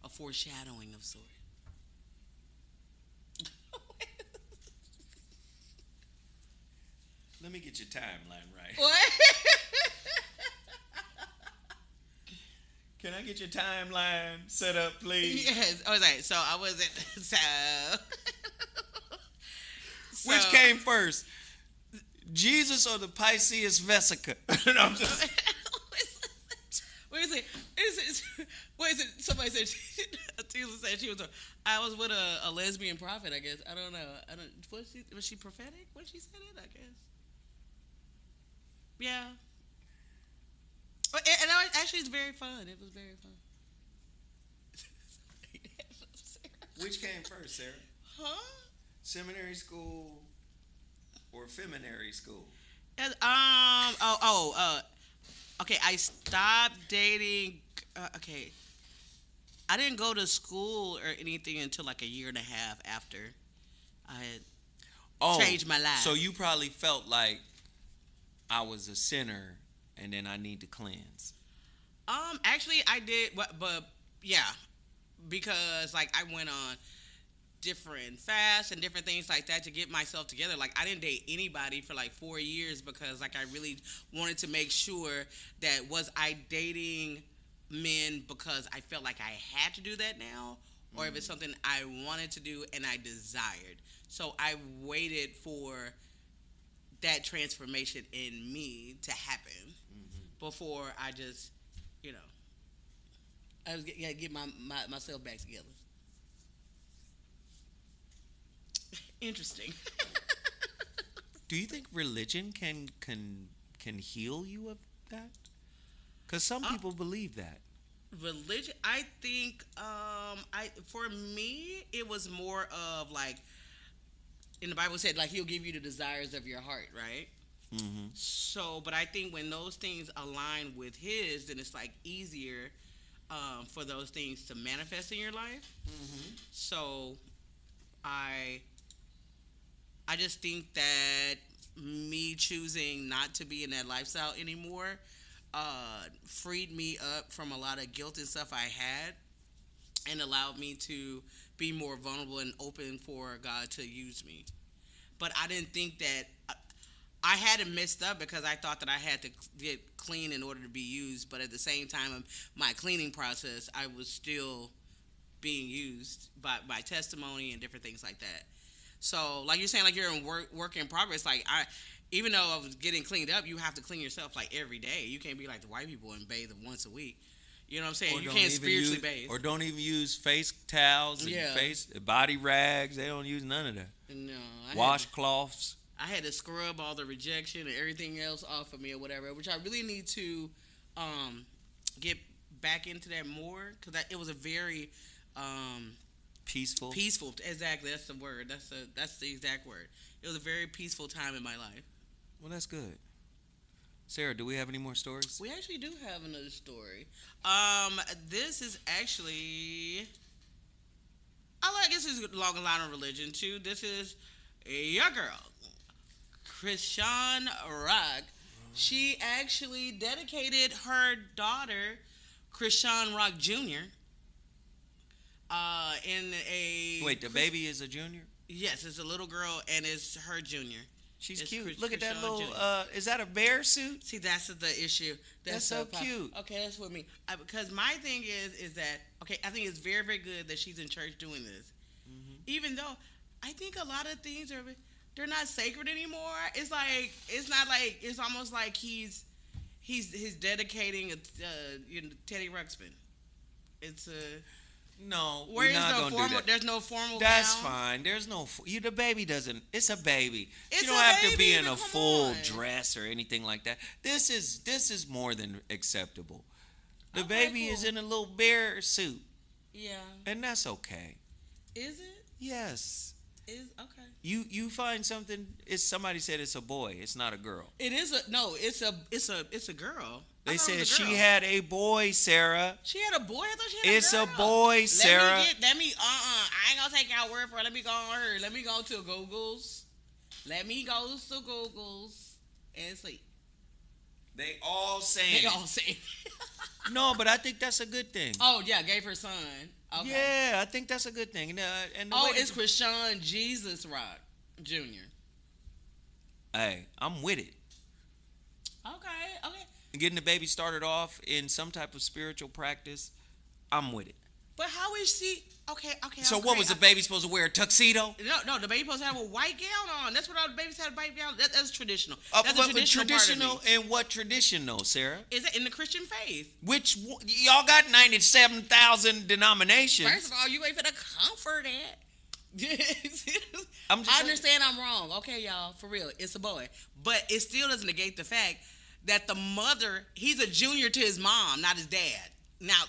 Speaker 2: a foreshadowing of sorts.
Speaker 1: Let me get your timeline right.
Speaker 2: What?
Speaker 1: Can I get your timeline set up, please?
Speaker 2: Yes. I was like, so I wasn't. So.
Speaker 1: Which came first, Jesus or the Pisces vesica? No, I'm just...
Speaker 2: Wait a second. Wait a second. Somebody said Jesus said she was. I was with a lesbian prophet. I guess I don't know. I don't. Was she prophetic when she said it? I guess. Yeah. And actually, it's very fun. It was very fun.
Speaker 1: Which came first, Sarah?
Speaker 2: Huh?
Speaker 1: Seminary school or feminary school?
Speaker 2: Okay. I stopped dating. Okay. I didn't go to school or anything until like a year and a half after I had changed my life.
Speaker 1: So you probably felt like I was a sinner and then I need to cleanse.
Speaker 2: Actually, I did, but yeah, because like I went on different fasts and different things like that to get myself together. Like I didn't date anybody for like 4 years because like I really wanted to make sure that was I dating men because I felt like I had to do that now, or if it's something I wanted to do and I desired. So I waited for that transformation in me to happen before I just, I was get myself back together. Interesting.
Speaker 1: Do you think religion can heal you of that? Because some people believe that.
Speaker 2: Religion, I think, for me, it was more of like, in the Bible said like He'll give you the desires of your heart, right?
Speaker 1: Mm-hmm.
Speaker 2: So, but I think when those things align with His, then it's like easier for those things to manifest in your life.
Speaker 1: Mm-hmm.
Speaker 2: So, I just think that me choosing not to be in that lifestyle anymore freed me up from a lot of guilt and stuff I had and allowed me to be more vulnerable and open for God to use me. But I didn't think that I had it messed up because I thought that I had to get clean in order to be used. But at the same time of my cleaning process, I was still being used by testimony and different things like that. So, like you're saying, like you're in work in progress. Like even though I was getting cleaned up, you have to clean yourself like every day. You can't be like the white people and bathe once a week. You know what I'm saying? You can't spiritually bathe.
Speaker 1: Or don't even use face towels and face body rags. They don't use none of that.
Speaker 2: No.
Speaker 1: Washcloths.
Speaker 2: I had to scrub all the rejection and everything else off of me or whatever, which I really need to get back into that more because it was a very
Speaker 1: peaceful.
Speaker 2: Exactly, that's the word. That's the exact word. It was a very peaceful time in my life.
Speaker 1: Well, that's good. Sarah, do we have any more stories?
Speaker 2: We actually do have another story. This is actually, I guess it's along the line of religion too. This is your girl, Krishan Rock. She actually dedicated her daughter, Krishan Rock Jr. In a...
Speaker 1: Wait, the baby is a junior?
Speaker 2: Yes, it's a little girl, and it's her junior.
Speaker 1: She's cute. Look at that little... is that a bear suit?
Speaker 2: See, that's the issue.
Speaker 1: That's so cute.
Speaker 2: Okay, that's what I mean. Because my thing is that... Okay, I think it's very, very good that she's in church doing this. Mm-hmm. Even though I think a lot of things they're not sacred anymore. It's like... It's not like... It's almost like he's dedicating Teddy Ruxpin. It's a...
Speaker 1: No, we're not going to do that.
Speaker 2: There's no formal
Speaker 1: That's
Speaker 2: gown.
Speaker 1: fine. There's no... the baby doesn't... It's a baby.
Speaker 2: It's
Speaker 1: you don't have to be in a full dress or anything like that. This is more than acceptable. The baby is in a little bear suit.
Speaker 2: Yeah.
Speaker 1: And that's okay.
Speaker 2: Is it?
Speaker 1: Yes.
Speaker 2: Is okay.
Speaker 1: You find something... Somebody said it's a boy. It's not a girl.
Speaker 2: It is a... No, it's a girl. I
Speaker 1: They
Speaker 2: thought it
Speaker 1: said
Speaker 2: was a girl.
Speaker 1: she had a boy, Sarah.
Speaker 2: She had a boy. I thought she had
Speaker 1: It's
Speaker 2: a
Speaker 1: a
Speaker 2: girl.
Speaker 1: boy, Sarah.
Speaker 2: Let me. I ain't gonna take y'all word for it. Let me go on her. Let me go to Google's. Let me go to Google's and see.
Speaker 1: They all saying.
Speaker 2: They all say.
Speaker 1: No, but I think that's a good thing.
Speaker 2: Oh yeah, gave her son. Okay.
Speaker 1: Yeah, I think that's a good thing. And the
Speaker 2: Oh,
Speaker 1: way
Speaker 2: it's Krishan Jesus Rock Jr.
Speaker 1: Hey, I'm with it.
Speaker 2: Okay.
Speaker 1: Getting the baby started off in some type of spiritual practice, I'm with it.
Speaker 2: But how is she? Okay.
Speaker 1: So what was the baby supposed to wear? A tuxedo?
Speaker 2: No. The baby supposed to have a white gown on. That's what all the babies had, a white gown. That's traditional.
Speaker 1: But
Speaker 2: That's a traditional part of me.
Speaker 1: in what tradition though, Sarah?
Speaker 2: Is it in the Christian faith?
Speaker 1: Which y'all got 97,000 denominations.
Speaker 2: First of all, you ain't finna comfort it.
Speaker 1: I'm just
Speaker 2: I understand I'm wrong. Okay, y'all, for real, it's a boy, but it still doesn't negate the fact that the mother, he's a junior to his mom, not his dad. Now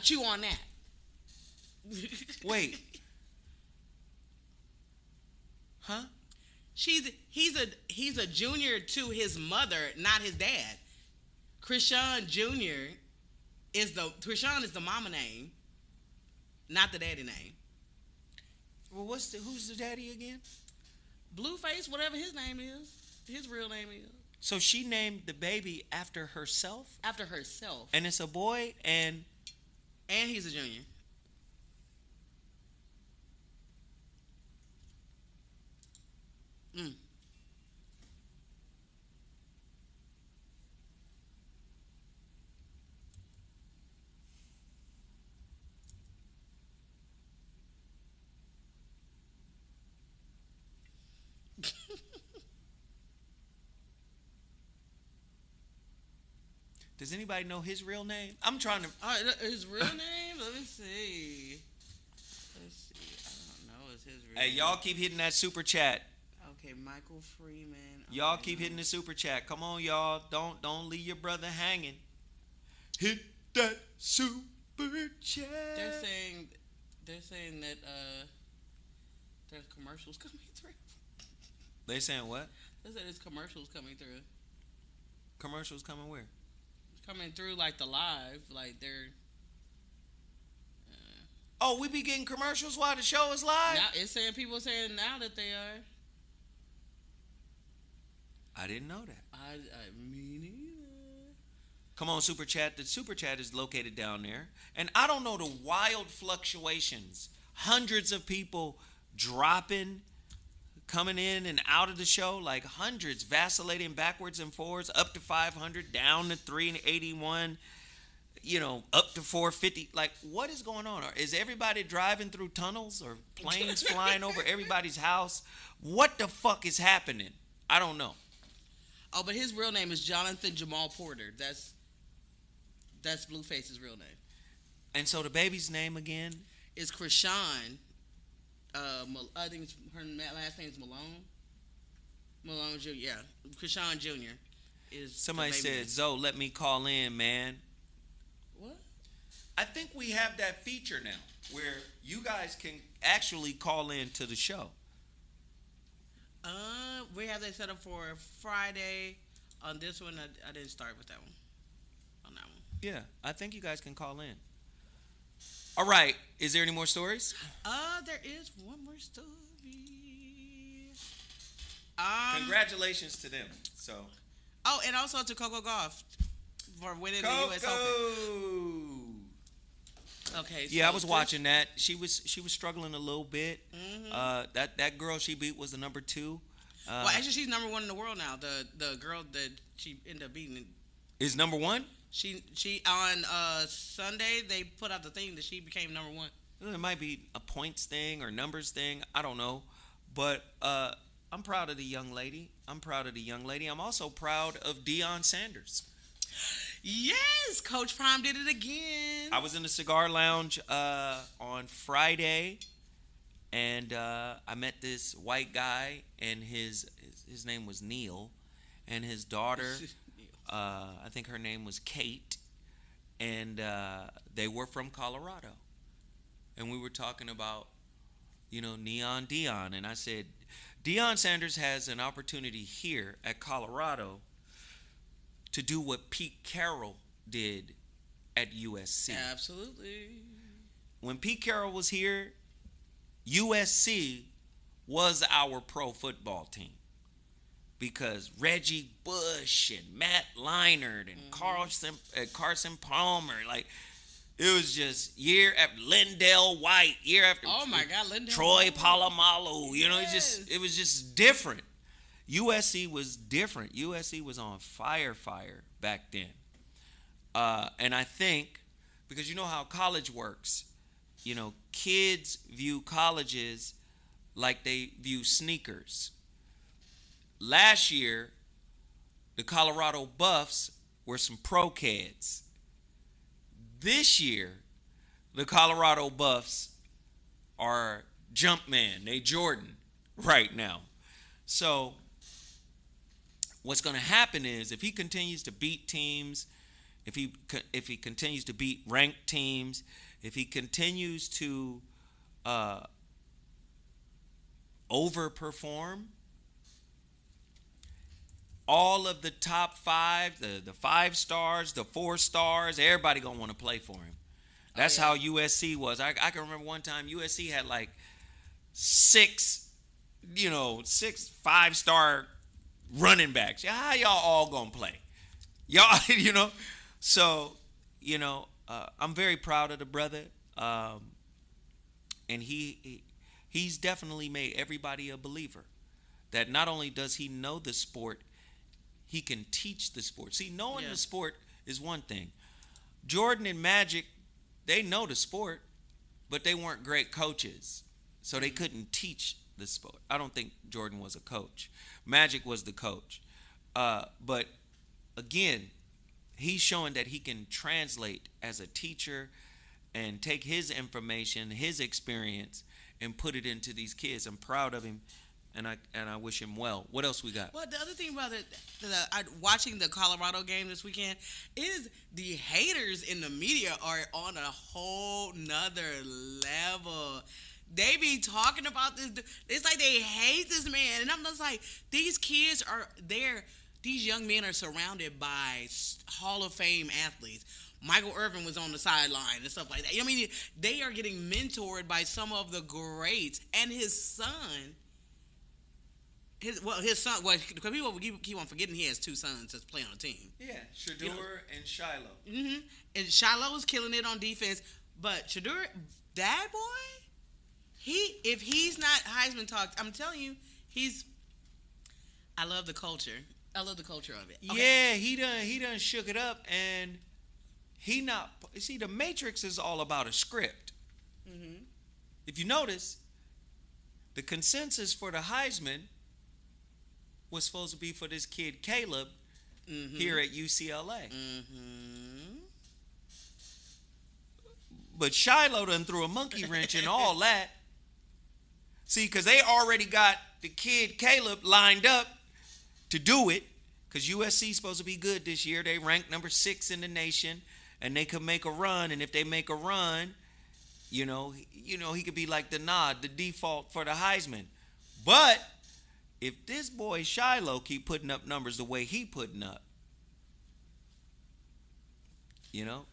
Speaker 2: chew on that.
Speaker 1: Wait. Huh?
Speaker 2: He's a junior to his mother, not his dad. Krishan Jr. Krishan is the mama name, not the daddy name.
Speaker 1: Well, who's the daddy again?
Speaker 2: Blueface, whatever his name is, his real name is.
Speaker 1: So she named the baby after herself?
Speaker 2: After herself.
Speaker 1: And it's a boy and
Speaker 2: he's a junior. Mm.
Speaker 1: does anybody know his real name? I'm trying to.
Speaker 2: His real name? Let me see. I don't know. It's his real
Speaker 1: Hey,
Speaker 2: name.
Speaker 1: y'all keep hitting that super chat.
Speaker 2: Okay, Michael Freeman.
Speaker 1: Y'all keep hitting the super chat. Come on, y'all. Don't leave your brother hanging. Hit that super chat.
Speaker 2: They're saying that there's commercials coming through.
Speaker 1: They saying what?
Speaker 2: They said there's commercials coming through.
Speaker 1: Commercials coming where?
Speaker 2: Coming through like the live, like they're.
Speaker 1: Oh, we be getting commercials while the show is live?
Speaker 2: Now it's saying people saying now that they are.
Speaker 1: I didn't know that.
Speaker 2: Me neither.
Speaker 1: Come on, super chat. The super chat is located down there, and I don't know the wild fluctuations. Hundreds of people dropping, coming in and out of the show, like hundreds vacillating backwards and forwards, up to 500, down to 381, up to 450. Like, what is going on? Is everybody driving through tunnels or planes flying over everybody's house? What the fuck is happening? I don't know.
Speaker 2: Oh, but his real name is Jonathan Jamal Porter. That's Blueface's real name.
Speaker 1: And so the baby's name again
Speaker 2: is Krishan. I think her last name is Malone. Malone Jr. Yeah, Krishan Jr. is.
Speaker 1: Somebody said, "Zoe, let me call in, man."
Speaker 2: What?
Speaker 1: I think we have that feature now where you guys can actually call in to the show.
Speaker 2: We have that set up for Friday. On this one, I didn't start with that one. On that one.
Speaker 1: Yeah, I think you guys can call in. All right. Is there any more stories?
Speaker 2: There is one more story.
Speaker 1: Congratulations to them. So.
Speaker 2: Oh, and also to Coco Gauff for winning the U.S. Open. Okay.
Speaker 1: Yeah, I was watching that. She was struggling a little bit. Mm-hmm. That girl she beat was the number 2.
Speaker 2: Well, actually, she's number 1 in the world now. The girl that she ended up beating
Speaker 1: is number 1.
Speaker 2: She on Sunday they put out the thing that she became number 1.
Speaker 1: It might be a points thing or numbers thing. I don't know, but I'm proud of the young lady. I'm also proud of Deion Sanders.
Speaker 2: Yes, Coach Prime did it again.
Speaker 1: I was in the cigar lounge on Friday, and I met this white guy, and his name was Neil, and his daughter, I think her name was Kate, and they were from Colorado, and we were talking about, Neon Deion, and I said, Deion Sanders has an opportunity here at Colorado to do what Pete Carroll did at USC.
Speaker 2: Absolutely.
Speaker 1: When Pete Carroll was here, USC was our pro football team because Reggie Bush and Matt Leinart and Carson Palmer, like it was just year after Lindell White, year after
Speaker 2: Oh my God, Lindell
Speaker 1: Troy
Speaker 2: White.
Speaker 1: Palomalu,
Speaker 2: Yes.
Speaker 1: it was just different. USC was different. USC was on fire back then. And I think, because you know how college works, kids view colleges like they view sneakers. Last year, the Colorado Buffs were some pro kids. This year, the Colorado Buffs are Jumpman. They Jordan right now. So what's going to happen is if he continues to beat teams, if he continues to beat ranked teams, if he continues to overperform, all of the top five, the 5 stars, the 4 stars, everybody gonna want to play for him. That's how USC was. I can remember one time USC had like 6 5-star running backs. How y'all all gonna play? Y'all, So, I'm very proud of the brother, and he's definitely made everybody a believer. That not only does he know the sport, he can teach the sport. See, knowing the sport is one thing. Jordan and Magic, they know the sport, but they weren't great coaches, so they couldn't teach the sport. I don't think Jordan was a coach. Magic was the coach. But again, he's showing that he can translate as a teacher and take his information, his experience, and put it into these kids. I'm proud of him, and I wish him well. What else we got?
Speaker 2: Well, the other thing about watching the Colorado game this weekend is the haters in the media are on a whole nother level. They be talking about this. It's like they hate this man, and I'm just like, these kids are there. These young men are surrounded by Hall of Fame athletes. Michael Irvin was on the sideline and stuff like that. I mean, they are getting mentored by some of the greats. And his son, because people keep on forgetting he has 2 sons that play on the team.
Speaker 1: Yeah, Shedeur and Shiloh.
Speaker 2: Mm-hmm. And Shiloh was killing it on defense. But Shedeur, that boy, if he's not Heisman talked, I'm telling you, I love the culture. I love the culture of it.
Speaker 1: Okay. Yeah, he done shook it up, and the Matrix is all about a script.
Speaker 2: Mm-hmm.
Speaker 1: If you notice, the consensus for the Heisman was supposed to be for this kid Caleb here at UCLA.
Speaker 2: Mm-hmm.
Speaker 1: But Shiloh done threw a monkey wrench in all that. See, because they already got the kid Caleb lined up to do it, because USC is supposed to be good this year. They ranked number 6 in the nation, and they could make a run. And if they make a run, he could be like the default for the Heisman. But if this boy Shiloh keep putting up numbers the way he putting up,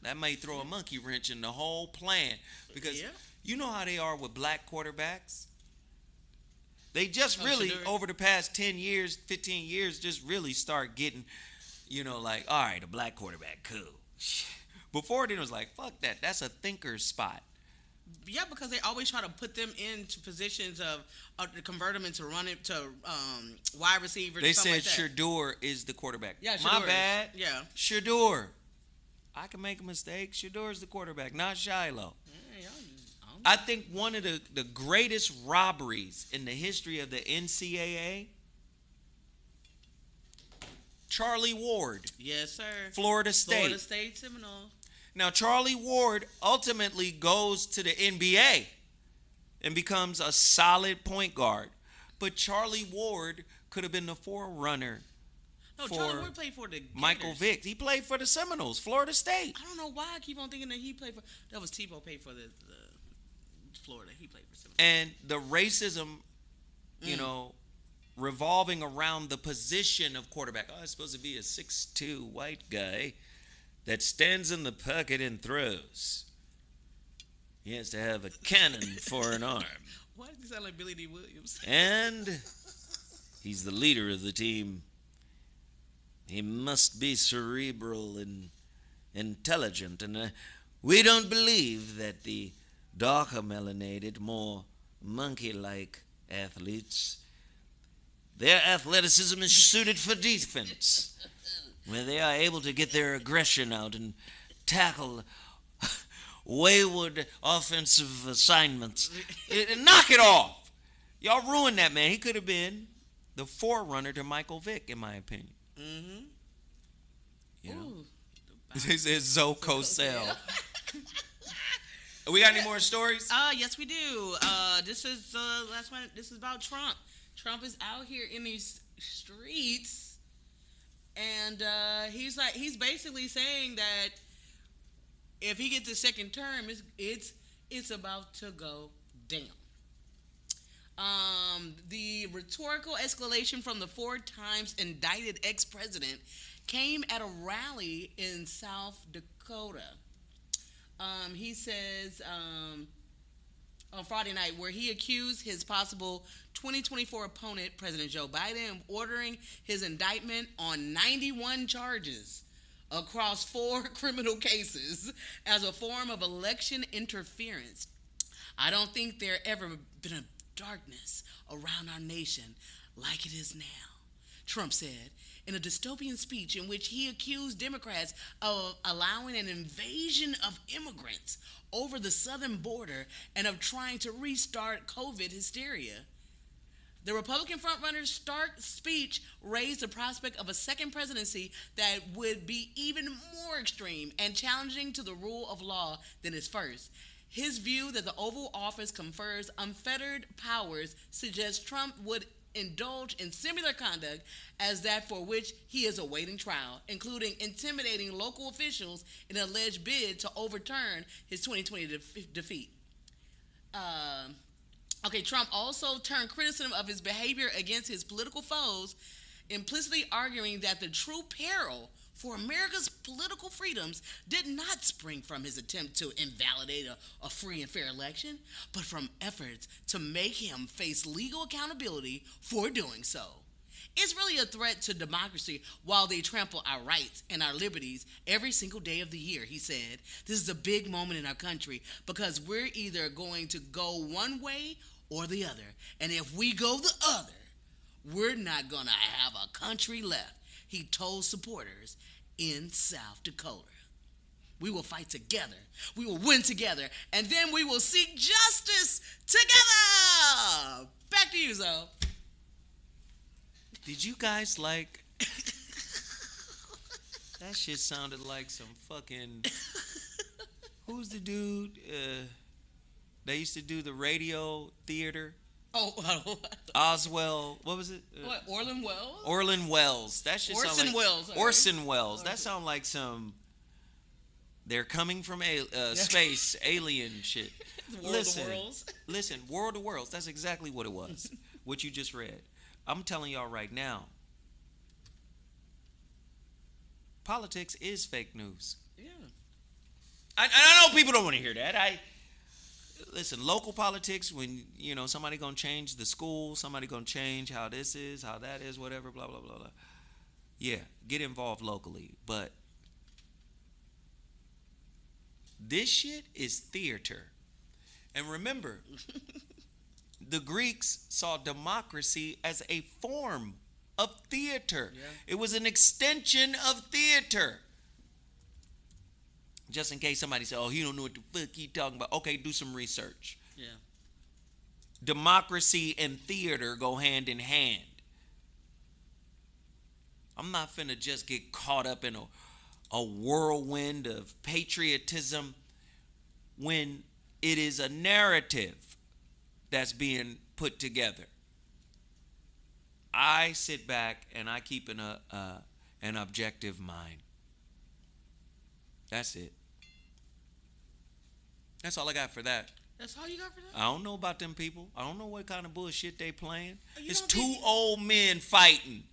Speaker 1: that may throw a monkey wrench in the whole plan. Because you know how they are with black quarterbacks. They just really, over the past 10 years, 15 years, just really start getting, like, all right, a black quarterback, cool. Before then, it was like, fuck that. That's a thinker's spot.
Speaker 2: Yeah, because they always try to put them into positions of convert them into wide receivers.
Speaker 1: They
Speaker 2: said
Speaker 1: like Shedeur is the quarterback.
Speaker 2: Yeah,
Speaker 1: my bad.
Speaker 2: Yeah,
Speaker 1: Shedeur. I can make a mistake. Shedeur is the quarterback, not Shiloh. I think one of the greatest robberies in the history of the NCAA, Charlie Ward.
Speaker 2: Yes, sir.
Speaker 1: Florida State.
Speaker 2: Florida State Seminoles.
Speaker 1: Now, Charlie Ward ultimately goes to the NBA and becomes a solid point guard. But Charlie Ward could have been the forerunner
Speaker 2: Charlie Ward played for the Gators.
Speaker 1: Michael Vick. He played for the Seminoles, Florida State.
Speaker 2: I don't know why I keep on thinking that he played for. That was Tebow played for the Florida. He played for Seminoles.
Speaker 1: And the racism, revolving around the position of quarterback. Oh, it's supposed to be a 6'2" white guy that stands in the pocket and throws. He has to have a cannon for an arm.
Speaker 2: Why does he sound like Billy D. Williams?
Speaker 1: And he's the leader of the team. He must be cerebral and intelligent. And we don't believe that the darker melanated, more monkey-like athletes, their athleticism is suited for defense, where they are able to get their aggression out and tackle wayward offensive assignments. Knock it off. Y'all ruined that man. He could have been the forerunner to Michael Vick, in my opinion.
Speaker 2: Mm-hmm.
Speaker 1: You know? This is Zoe Cosell. We got any more stories?
Speaker 2: Yes, we do. This is last one. This is about Trump. Trump is out here in these streets, and he's basically saying that if he gets a second term, it's about to go down. The rhetorical escalation from the 4 times indicted ex-president came at a rally in South Dakota. He says on Friday night, where he accused his possible 2024 opponent, President Joe Biden, of ordering his indictment on 91 charges across 4 criminal cases as a form of election interference. I don't think there ever been a darkness around our nation like it is now, Trump said in a dystopian speech in which he accused Democrats of allowing an invasion of immigrants over the southern border and of trying to restart COVID hysteria. The Republican frontrunner's stark speech raised the prospect of a second presidency that would be even more extreme and challenging to the rule of law than his first. His view that the Oval Office confers unfettered powers suggests Trump would indulge in similar conduct as that for which he is awaiting trial, including intimidating local officials in an alleged bid to overturn his 2020 defeat. Trump also turned criticism of his behavior against his political foes, implicitly arguing that the true peril for America's political freedoms did not spring from his attempt to invalidate a free and fair election, but from efforts to make him face legal accountability for doing so. It's really a threat to democracy while they trample our rights and our liberties every single day of the year, he said. This is a big moment in our country because we're either going to go one way or the other. And if we go the other, we're not going to have a country left, he told supporters in South Dakota. We will fight together. We will win together. And then we will seek justice together. Back to you, Zoe.
Speaker 1: Did you guys like... That shit sounded like some fucking... Who's the dude? They used to do the radio theater. Oswell, what was it?
Speaker 2: What, Orlin Welles?
Speaker 1: Orlin Welles. That shit sound like
Speaker 2: Welles.
Speaker 1: Orson Welles. That sound like some... They're coming from space, alien shit.
Speaker 2: World of Worlds.
Speaker 1: Listen, World of Worlds. That's exactly what it was. What you just read. I'm telling y'all right now. Politics is fake news.
Speaker 2: Yeah.
Speaker 1: I know people don't want to hear that. Listen, local politics, when, somebody going to change the school, somebody going to change how this is, how that is, whatever, blah, blah, blah, blah. Yeah, get involved locally. But this shit is theater. And remember, the Greeks saw democracy as a form of theater. Yeah. It was an extension of theater. Just in case somebody said, oh, he don't know what the fuck he talking about. Okay, do some research.
Speaker 2: Yeah.
Speaker 1: Democracy and theater go hand in hand. I'm not finna just get caught up in a whirlwind of patriotism when it is a narrative that's being put together. I sit back and I keep an objective mind. That's it. That's all I got for that.
Speaker 2: That's all you got for
Speaker 1: I
Speaker 2: that?
Speaker 1: don't know about them people. I don't know what kind of bullshit they playing.
Speaker 2: You
Speaker 1: It's
Speaker 2: don't
Speaker 1: two
Speaker 2: think?
Speaker 1: old men fighting.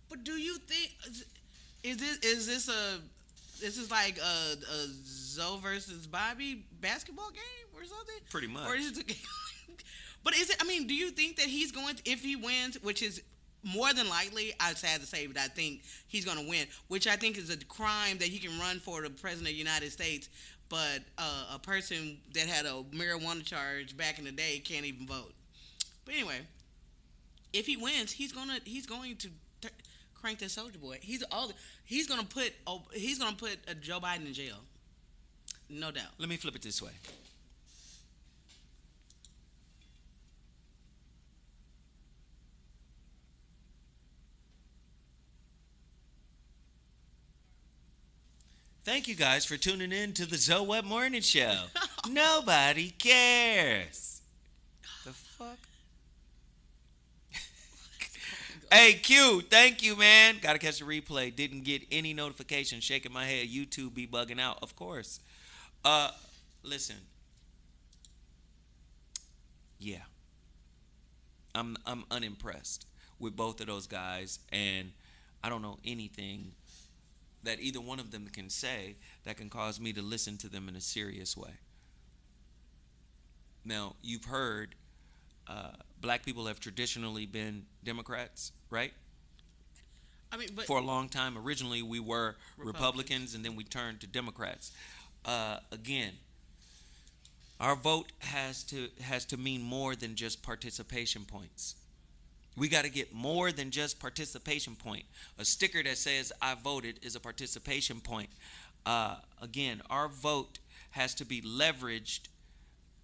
Speaker 2: But do you think is this is like a Zoe versus Bobby basketball game or something?
Speaker 1: Pretty much.
Speaker 2: Or is it? But is it? I mean, do you think that he's going to, if he wins, which is more than likely, I'm sad to say, but I think he's going to win, which I think is a crime that he can run for the president of the United States, but a person that had a marijuana charge back in the day can't even vote. But anyway, if he wins, he's going to crank that soldier boy. He's gonna put Joe Biden in jail, no doubt.
Speaker 1: Let me flip it this way. Thank you guys for tuning in to the Zoe Web Morning Show. Nobody cares. The fuck? Hey, Q, thank you, man. Gotta catch the replay. Didn't get any notification. Shaking my head. YouTube be bugging out, of course. Listen. Yeah. I'm unimpressed with both of those guys, and I don't know anything that either one of them can say that can cause me to listen to them in a serious way. Now, you've heard black people have traditionally been Democrats, right?
Speaker 2: I mean, but
Speaker 1: For a long time. Originally, we were
Speaker 2: Republicans.
Speaker 1: Republicans, and then we turned to Democrats. Again, our vote has to mean more than just participation points. We got to get more than just participation point. A sticker that says "I voted" is a participation point. Again, our vote has to be leveraged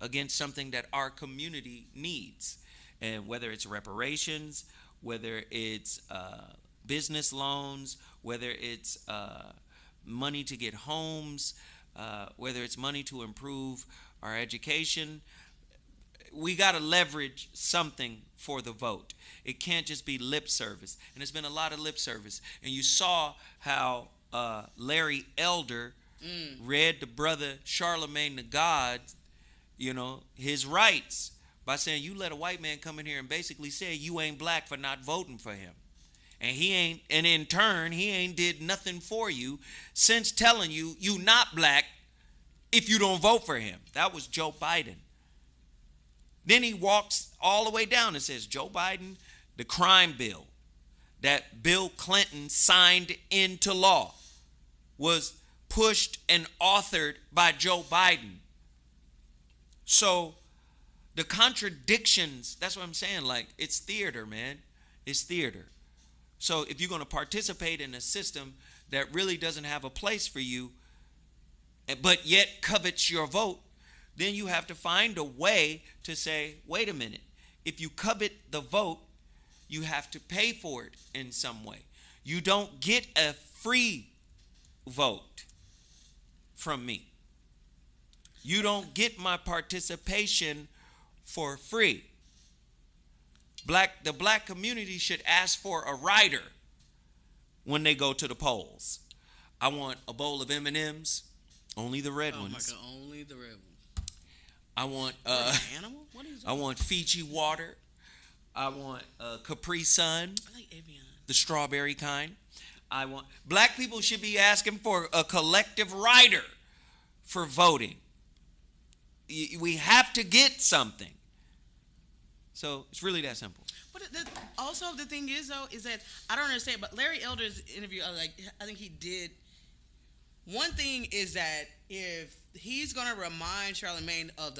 Speaker 1: against something that our community needs, and whether it's reparations, whether it's business loans, whether it's money to get homes, whether it's money to improve our education. We got to leverage something for the vote. It can't just be lip service. And there's been a lot of lip service. And you saw how Larry Elder read the brother Charlemagne the God, his rights by saying, you let a white man come in here and basically say you ain't black for not voting for him. And in turn, he ain't did nothing for you since telling you not black if you don't vote for him. That was Joe Biden. Then he walks all the way down and says, Joe Biden, the crime bill that Bill Clinton signed into law was pushed and authored by Joe Biden. So the contradictions, that's what I'm saying, like, it's theater, man. It's theater. So if you're going to participate in a system that really doesn't have a place for you, but yet covets your vote, then you have to find a way to say, wait a minute, if you covet the vote, you have to pay for it in some way. You don't get a free vote from me. You don't get my participation for free. The black community should ask for a rider when they go to the polls. I want a bowl of M&Ms, only the red ones.
Speaker 2: Oh my God, only the red one.
Speaker 1: I want
Speaker 2: Animal? What is that?
Speaker 1: I want Fiji water. I want Capri Sun,
Speaker 2: I like Evian.
Speaker 1: the strawberry kind. Black people should be asking for a collective rider for voting. We have to get something. So it's really that simple.
Speaker 2: But also the thing is though is that I don't understand. But Larry Elder's interview, I think he did. One thing is that if he's gonna remind Charlemagne of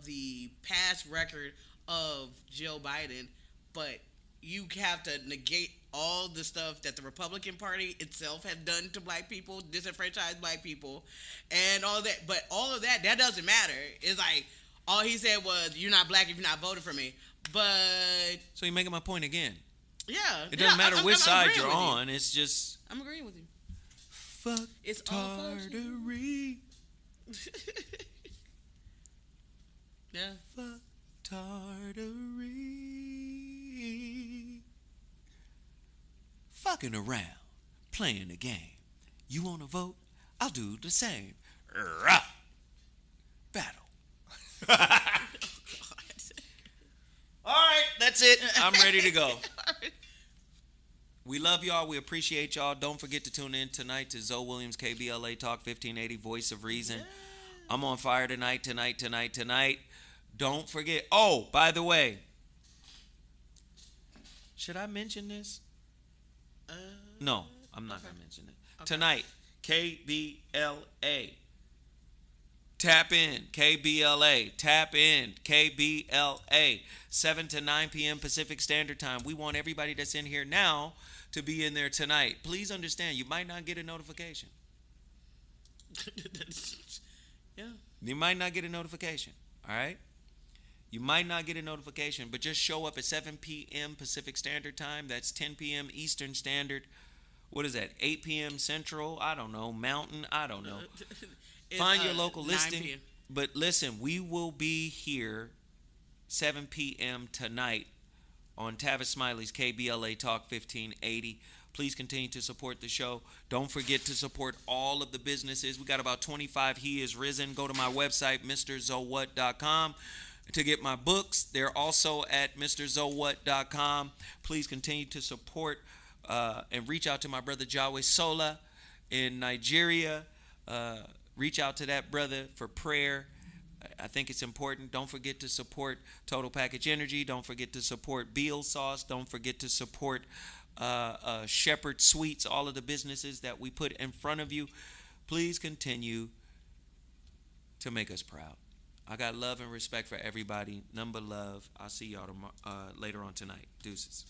Speaker 2: the past record of Joe Biden, but you have to negate all the stuff that the Republican Party itself has done to black people, disenfranchised black people, and all that. But all of that doesn't matter. It's like all he said was, "You're not black if you're not voting for me." But
Speaker 1: So you're making my point again.
Speaker 2: yeah,
Speaker 1: It doesn't matter which side
Speaker 2: agreeing
Speaker 1: you're
Speaker 2: with you.
Speaker 1: on. It's just
Speaker 2: I'm agreeing with you.
Speaker 1: fuck
Speaker 2: It's all fuck
Speaker 1: tartary.
Speaker 2: Yeah.
Speaker 1: Fuck tartary. Fucking around, playing the game. You want to vote? I'll do the same. Rah. Battle. All right, that's it. I'm ready to go. We love y'all. We appreciate y'all. Don't forget to tune in tonight to Zoe Williams, KBLA Talk 1580, Voice of Reason. I'm on fire tonight. Don't forget. Oh, by the way, should I mention this? No, I'm not going to mention it. Okay. Tonight, KBLA. Tap in, KBLA. Tap in, KBLA. 7 to 9 p.m. Pacific Standard Time. We want everybody that's in here now to be in there tonight. Please understand, you might not get a notification.
Speaker 2: Yeah.
Speaker 1: You might not get a notification, all right? You might not get a notification, but just show up at 7 p.m. Pacific Standard Time. That's 10 p.m. Eastern Standard. What is that? 8 p.m. Central? I don't know. Mountain? I don't know. Find your local listing. PM. But listen, we will be here 7 p.m. tonight on Tavis Smiley's KBLA Talk 1580. Please continue to support the show. Don't forget to support all of the businesses. We got about 25 He Is Risen. Go to my website, mrzowhat.com, to get my books. They're also at mrzowhat.com. Please continue to support and reach out to my brother Jawe Sola in Nigeria. Reach out to that brother for prayer. I think it's important. Don't forget to support Total Package Energy. Don't forget to support Beal Sauce. Don't forget to support Shepherd Sweets, all of the businesses that we put in front of you. Please continue to make us proud. I got love and respect for everybody. Number love. I'll see y'all later on tonight. Deuces.